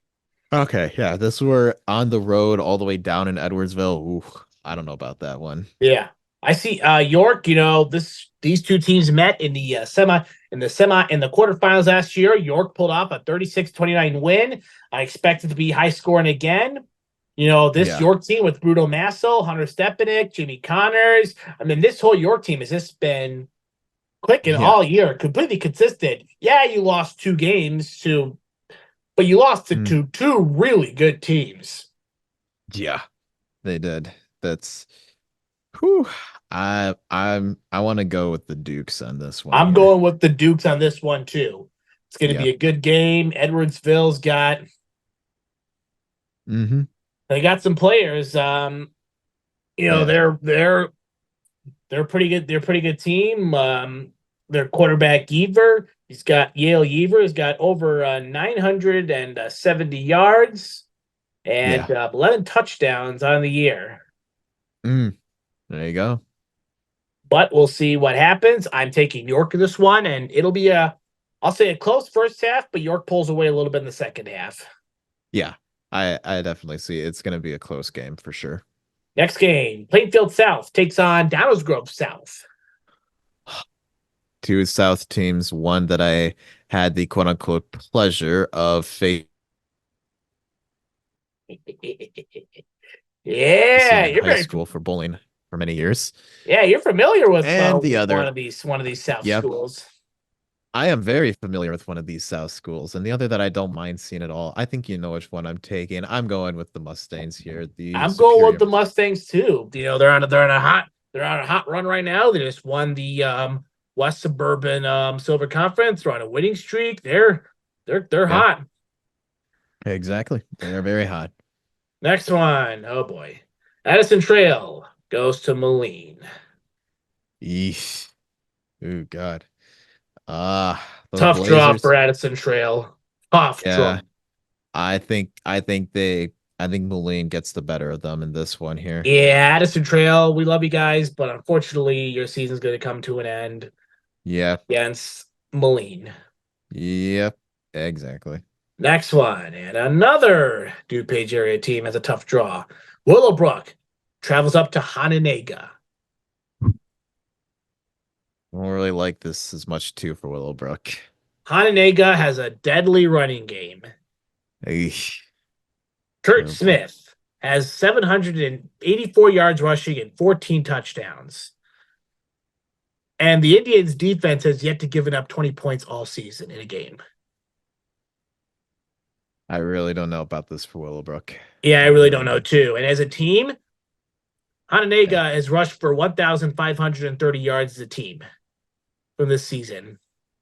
Speaker 2: Okay, yeah, this were on the road all the way down in Edwardsville. Ooh, I don't know about that one.
Speaker 1: Yeah. I see York, these two teams met in the semi in the quarterfinals last year. York pulled off a 36-29 win. I expect it to be high scoring again. This
Speaker 2: Yeah,
Speaker 1: York team with Bruno Masso, Hunter Stepanek, Jimmy Connors. I mean, this whole York team has just been clicking
Speaker 2: yeah,
Speaker 1: all year, completely consistent. Yeah, you lost two games but you lost
Speaker 2: mm,
Speaker 1: to two really good teams.
Speaker 2: yeah, they did. That's whew. I want to go with the Dukes on this one
Speaker 1: I'm
Speaker 2: here.
Speaker 1: going with the Dukes on this one too. It's going to be
Speaker 2: Yep.
Speaker 1: a good game. Edwardsville's got
Speaker 2: Mm-hmm.
Speaker 1: they got some players.
Speaker 2: Yeah.
Speaker 1: They're pretty good. They're a pretty good team. Their quarterback Yeaver, he's got Yale Yeaver has got over 970 yards and
Speaker 2: Yeah.
Speaker 1: 11 touchdowns on the year.
Speaker 2: Mm, there you go.
Speaker 1: But we'll see what happens. I'm taking York in this one, and it'll be I'll say a close first half, but York pulls away a little bit in the second half.
Speaker 2: Yeah. I definitely see it's going to be a close game for sure.
Speaker 1: Next game, Plainfield South takes on Downers Grove South.
Speaker 2: Two South teams, one that I had the quote unquote pleasure of facing
Speaker 1: Yeah,
Speaker 2: in high school for bowling for many years.
Speaker 1: you're familiar with
Speaker 2: And the
Speaker 1: one
Speaker 2: other,
Speaker 1: of these South
Speaker 2: yep,
Speaker 1: schools.
Speaker 2: I am very familiar with one of these South schools, and the other that I don't mind seeing at all. I think you know which one I'm taking. I'm going with the Mustangs here, the
Speaker 1: I'm going with
Speaker 2: superior.
Speaker 1: the Mustangs too. They're on a hot run right now. They just won the West Suburban Silver Conference. They're on a winning streak. They're
Speaker 2: Yeah,
Speaker 1: hot.
Speaker 2: exactly. They're very hot.
Speaker 1: Next one. Oh boy. Addison Trail goes to Moline.
Speaker 2: Eesh. Oh God. Ah, those
Speaker 1: Tough draw
Speaker 2: Blazers.
Speaker 1: for Addison Trail. Tough draw.
Speaker 2: Yeah, I think Moline gets the better of them in this one here.
Speaker 1: Yeah, Addison Trail, we love you guys, but unfortunately, your season's going to come to an end
Speaker 2: Yep.
Speaker 1: against Moline.
Speaker 2: Yep. Exactly.
Speaker 1: Next one, and another DuPage area team has a tough draw. Willowbrook travels up to Hononegah.
Speaker 2: I don't really like this as much too for Willowbrook.
Speaker 1: Hononegah has a deadly running game.
Speaker 2: Eesh.
Speaker 1: Kurt
Speaker 2: Oh boy.
Speaker 1: Smith has 784 yards rushing and 14 touchdowns. And the Indians' defense has yet to given up 20 points all season in a game.
Speaker 2: I really don't know about this for Willowbrook.
Speaker 1: Yeah, I
Speaker 2: I
Speaker 1: really don't
Speaker 2: really
Speaker 1: know,
Speaker 2: don't.
Speaker 1: too. And as a team,
Speaker 2: Yeah.
Speaker 1: Hononegah has rushed for 1,530 yards as a team from this season.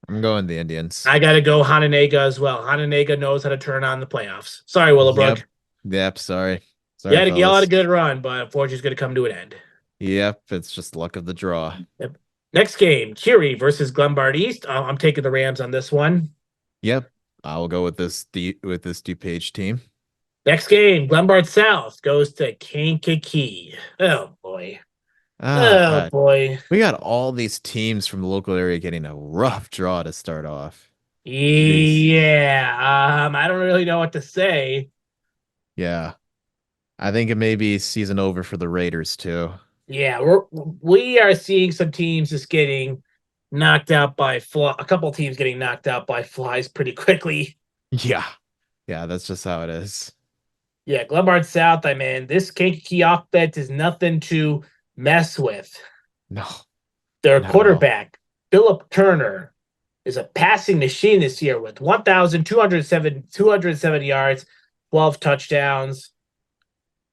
Speaker 2: I'm going the Indians.
Speaker 1: I got to go Hononegah as well. Hononegah knows how to turn on the playoffs. Sorry,
Speaker 2: Yep.
Speaker 1: Willowbrook.
Speaker 2: Yep. Sorry. Sorry,
Speaker 1: Y'all had a
Speaker 2: fellas.
Speaker 1: good run, but unfortunately, it's going to come to an end.
Speaker 2: Yep. It's just luck of the draw.
Speaker 1: Yep. Next game, Curie versus Glenbard East. I'm taking the Rams on this one.
Speaker 2: Yep. I'll go with this DuPage team.
Speaker 1: Next game, Glenbard South goes to Kankakee. Oh boy.
Speaker 2: Ah,
Speaker 1: Oh boy.
Speaker 2: we got all these teams from the local area getting a rough draw to start off. Jeez.
Speaker 1: Yeah. I don't really know what to say.
Speaker 2: Yeah. I think it may be season over for the Raiders too.
Speaker 1: Yeah, we are seeing some teams just getting knocked out by a couple teams getting knocked out by flies pretty quickly.
Speaker 2: Yeah. Yeah, that's just how it is.
Speaker 1: Yeah, Glenbard South, I mean, this Kankakee offense is nothing to mess with.
Speaker 2: No,
Speaker 1: Their
Speaker 2: not at all.
Speaker 1: quarterback, Philip Turner, is a passing machine this year with 1,207 yards, 12 touchdowns.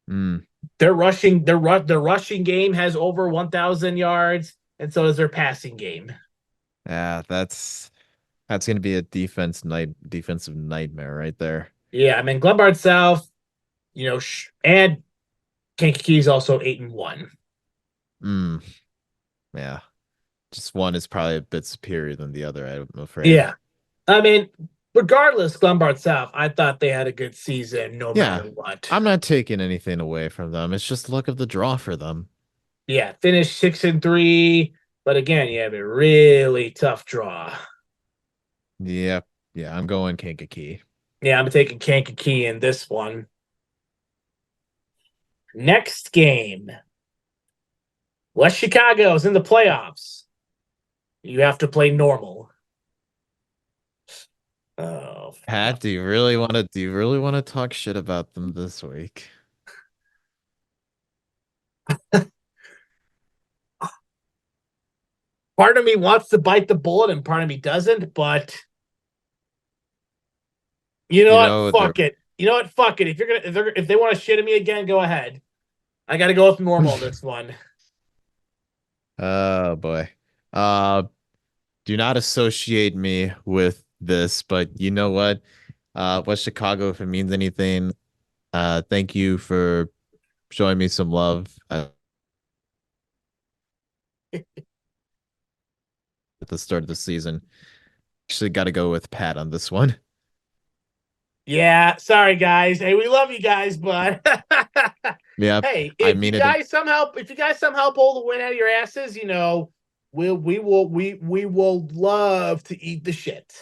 Speaker 2: Mm,
Speaker 1: Their rushing game has over 1,000 yards, and so does their passing game.
Speaker 2: yeah, that's gonna be a defensive nightmare right there.
Speaker 1: Yeah, I mean Glenbard South, and Kankakee is also 8-1.
Speaker 2: Mm, yeah. Just one is probably a bit superior than the other, I'm afraid.
Speaker 1: Yeah, I mean, regardless, Glenbard South, I thought they had a good season no matter
Speaker 2: Yeah.
Speaker 1: what.
Speaker 2: I'm not taking anything away from them. It's just luck of the draw for them.
Speaker 1: Yeah, finished 6-3, but again, you have a really tough draw.
Speaker 2: Yep. Yeah, I'm going Kankakee.
Speaker 1: Yeah, I'm taking Kankakee in this one. Next game, West Chicago's in the playoffs. You have to play normal. Oh,
Speaker 2: Pat, do you really want to talk shit about them this week?
Speaker 1: part of me wants to bite the bullet and part of me doesn't, but you know
Speaker 2: You
Speaker 1: what?
Speaker 2: know, they're
Speaker 1: Fuck it. You know what? Fuck it. If they want to shit at me again, go ahead. I got to go with normal this one.
Speaker 2: oh boy. Uh do not associate me with this, but you know what? West Chicago, if it means anything, thank you for showing me some love at the start of the season. Actually got to go with Pat on this one.
Speaker 1: Yeah, sorry guys. Hey, we love you guys, but
Speaker 2: Yep.
Speaker 1: hey,
Speaker 2: I mean it.
Speaker 1: if you guys somehow pull the win out of your asses, we will love to eat the shit.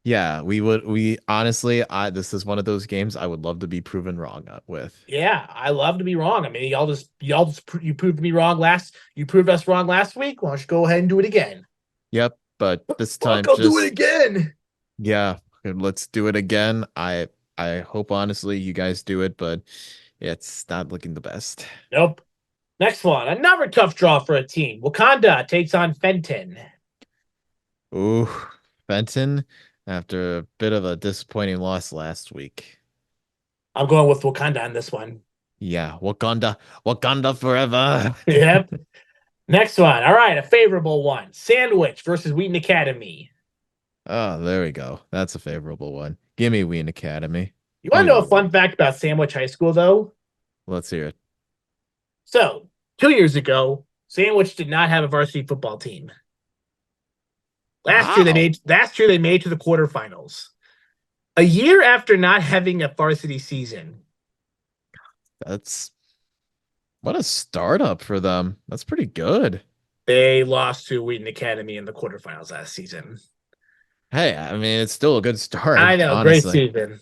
Speaker 2: Yeah, we honestly, I this is one of those games I would love to be proven wrong with.
Speaker 1: Yeah, I love to be wrong. I mean, you proved me wrong you proved us wrong last week. Why don't you go ahead and do it again?
Speaker 2: Yep, but this time
Speaker 1: Fuck, I'll do it
Speaker 2: just
Speaker 1: again.
Speaker 2: yeah, let's do it again. I hope honestly you guys do it, but it's not looking the best.
Speaker 1: Nope. Next one, another tough draw for a team. Wakanda takes on Fenton.
Speaker 2: Ooh, Benton, after a bit of a disappointing loss last week.
Speaker 1: I'm going with Wakanda on this one.
Speaker 2: Yeah, Wakanda forever.
Speaker 1: Yep. Next one. All right, a favorable one. Sandwich versus Wheaton Academy.
Speaker 2: Oh, there we go. That's a favorable one. Give me Wien Academy.
Speaker 1: You
Speaker 2: Give
Speaker 1: want
Speaker 2: me
Speaker 1: to know
Speaker 2: the
Speaker 1: a fun
Speaker 2: win.
Speaker 1: fact about Sandwich High School, though?
Speaker 2: Let's hear it.
Speaker 1: So, 2 years ago, Sandwich did not have a varsity football team.
Speaker 2: Wow.
Speaker 1: Last year they made to the quarterfinals. A year after not having a varsity season,
Speaker 2: That's what a startup for them. That's pretty good.
Speaker 1: they lost to Wheaton Academy in the quarterfinals last season.
Speaker 2: Hey, I mean, it's still a good start,
Speaker 1: I know, great
Speaker 2: honestly.
Speaker 1: season.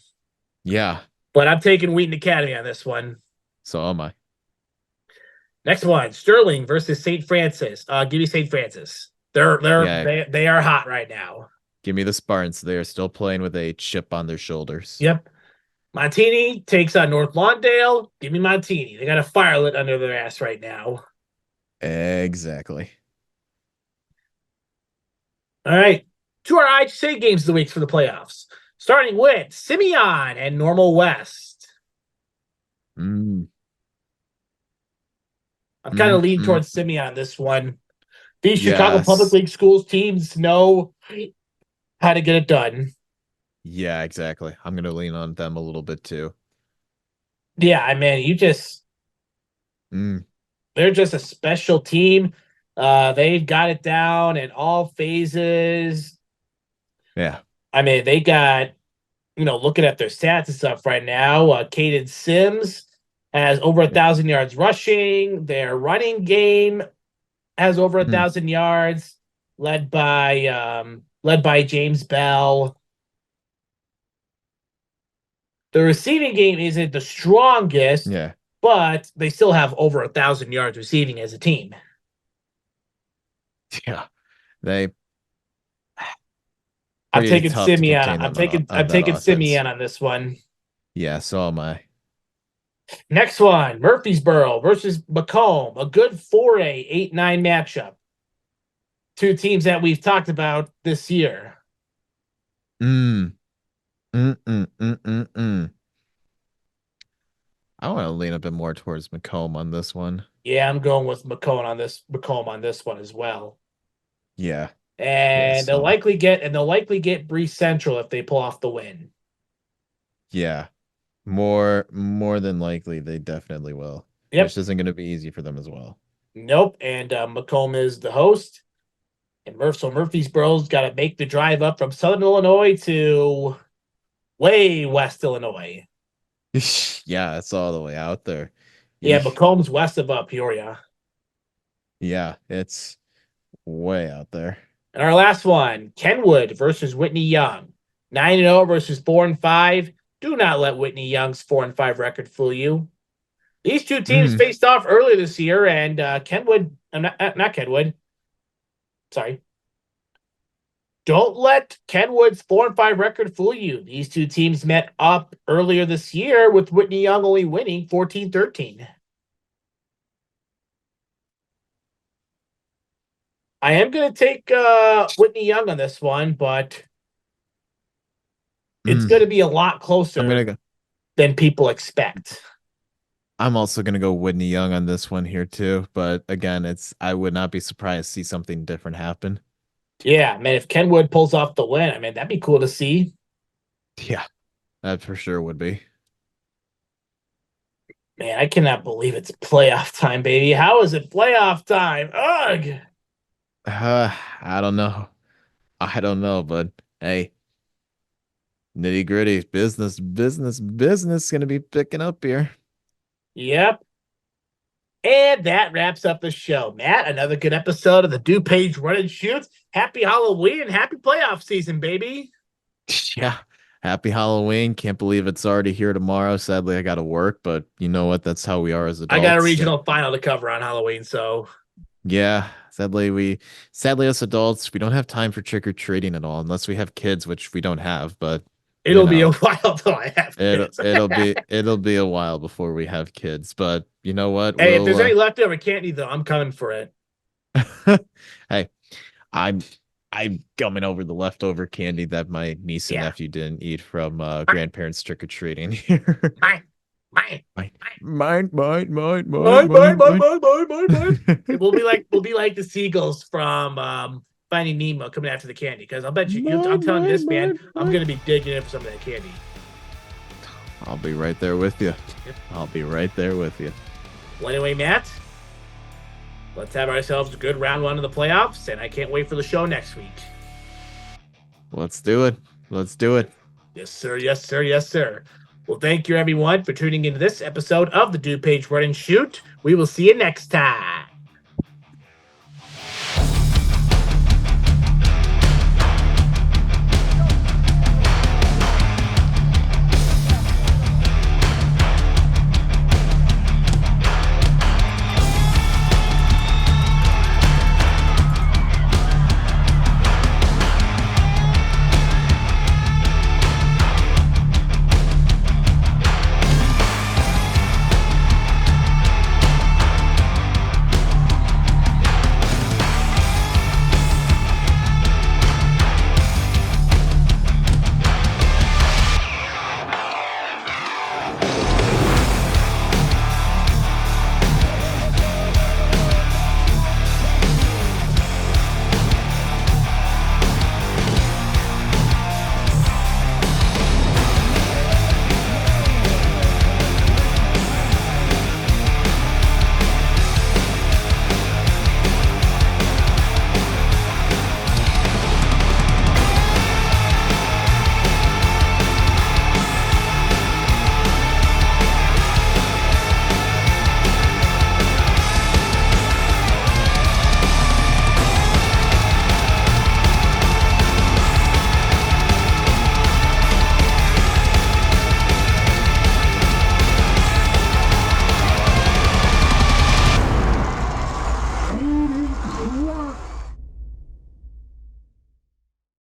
Speaker 2: Yeah,
Speaker 1: But I'm taking Wheaton Academy on this one.
Speaker 2: so am I.
Speaker 1: Next one, Sterling versus St. Francis. Give me St. Francis.
Speaker 2: Yeah,
Speaker 1: They are hot right now.
Speaker 2: give me the Spartans. They are still playing with a chip on their shoulders.
Speaker 1: Yep. Montini takes on North Lawndale. Give me Montini. They got a fire lit under their ass right now.
Speaker 2: Exactly.
Speaker 1: All right. To our IHSA games of the week for the playoffs. Starting with Simeon and Normal West.
Speaker 2: Mm,
Speaker 1: I'm kind of leaning
Speaker 2: mm.
Speaker 1: towards Simeon on this one. These Chicago Public
Speaker 2: Yes.
Speaker 1: League schools teams know how to get it done.
Speaker 2: Yeah, exactly. I'm gonna lean on them a little bit too.
Speaker 1: Yeah, I mean,
Speaker 2: Mm,
Speaker 1: they're just a special team. They've got it down in all phases.
Speaker 2: yeah.
Speaker 1: I mean, they got looking at their stats and stuff right now, Caden Sims has over 1,000 yards rushing. Their running game has over a
Speaker 2: Mm,
Speaker 1: 1,000 yards, led by James Bell. The receiving game isn't the strongest,
Speaker 2: yeah.
Speaker 1: but they still have over 1,000 yards receiving as a team.
Speaker 2: Yeah. They
Speaker 1: I'm
Speaker 2: pretty
Speaker 1: taking
Speaker 2: tough to
Speaker 1: Simeon.
Speaker 2: contain
Speaker 1: I'm
Speaker 2: them on,
Speaker 1: taking I'm
Speaker 2: on that
Speaker 1: taking
Speaker 2: offense.
Speaker 1: Simeon on this one.
Speaker 2: Yeah, so am I.
Speaker 1: Next one, Murfreesboro versus Macomb, a good 4A 8-9 matchup. Two teams that we've talked about this year.
Speaker 2: Mm, mm. I want to lean a bit more towards Macomb on this one.
Speaker 1: Yeah, I'm going with Macomb on this one as well.
Speaker 2: Yeah. Yeah,
Speaker 1: And they'll
Speaker 2: so
Speaker 1: likely get Breeze Central if they pull off the win.
Speaker 2: yeah. More than likely they definitely will,
Speaker 1: Yep.
Speaker 2: which isn't going to be easy for them as well.
Speaker 1: Nope. And Macomb is the host. And Murfreesboro's got to make the drive up from Southern Illinois to way West Illinois.
Speaker 2: Yeah, it's all the way out there.
Speaker 1: Yeah,
Speaker 2: Yeesh.
Speaker 1: Macomb's west of Peoria.
Speaker 2: Yeah, it's way out there.
Speaker 1: And our last one, Kenwood versus Whitney Young. 9-0 versus 4-5. Do not let Whitney Young's 4-5 record fool you. These two teams
Speaker 2: Mm.
Speaker 1: faced off earlier this year, and Kenwood, not Kenwood, sorry. Don't let Kenwood's 4-5 record fool you. These two teams met up earlier this year with Whitney Young only winning 14-13. I am going to take Whitney Young on this one, but it's going
Speaker 2: Mm.
Speaker 1: to be a lot
Speaker 2: I'm
Speaker 1: closer
Speaker 2: gonna go.
Speaker 1: than people expect.
Speaker 2: I'm also gonna go Whitney Young on this one here too. But again, I would not be surprised to see something different happen.
Speaker 1: Yeah, man, if Kenwood pulls off the win, I mean, that'd be cool to see.
Speaker 2: Yeah, that for sure would be.
Speaker 1: Man, I cannot believe it's playoff time, baby. How is it playoff time? Ugh.
Speaker 2: I don't know. I don't know, but hey, nitty gritty business gonna be picking up here.
Speaker 1: Yep. And that wraps up the show. Matt, another good episode of the DuPage Run and Shoots. Happy Halloween and happy playoff season, baby.
Speaker 2: Yeah. Happy Halloween. Can't believe it's already here tomorrow. Sadly, I gotta work, but you know what? That's how we are as
Speaker 1: I got a
Speaker 2: adults.
Speaker 1: regional final to cover on Halloween, so
Speaker 2: Yeah. Sadly us adults, we don't have time for trick or treating at all, unless we have kids, which we don't have, but you
Speaker 1: it'll be a
Speaker 2: know,
Speaker 1: while till I have
Speaker 2: it'll
Speaker 1: kids.
Speaker 2: it'll be it'll be a while before we have kids. But you know what?
Speaker 1: Hey, if there's any leftover candy, though, I'm coming for it.
Speaker 2: Hey, I'm I'm gumming over the leftover candy that my niece and
Speaker 1: Yeah.
Speaker 2: nephew didn't eat from
Speaker 1: Mine,
Speaker 2: grandparents trick or treating here.
Speaker 1: mine, mine,
Speaker 2: Mine, mine, mine, mine, mine,
Speaker 1: mine, mine,
Speaker 2: mine,
Speaker 1: mine,
Speaker 2: mine.
Speaker 1: mine, mine, mine, mine. We'll be like the seagulls from Finding Nemo coming after the candy. Because I'll bet you, I'm
Speaker 2: Mine,
Speaker 1: telling you
Speaker 2: mine,
Speaker 1: this, man,
Speaker 2: mine,
Speaker 1: I'm
Speaker 2: mine.
Speaker 1: gonna be digging in for some of that candy.
Speaker 2: I'll be right there with you.
Speaker 1: Yep.
Speaker 2: I'll be right there with you.
Speaker 1: Well, anyway, Matt, let's have ourselves a good round one of the playoffs, and I can't wait for the show next week.
Speaker 2: Let's do it. Let's do it.
Speaker 1: Yes, sir. Yes, sir. Yes, sir. Well, thank you, everyone, for tuning into this episode of the DuPage Run and Shoot. We will see you next time.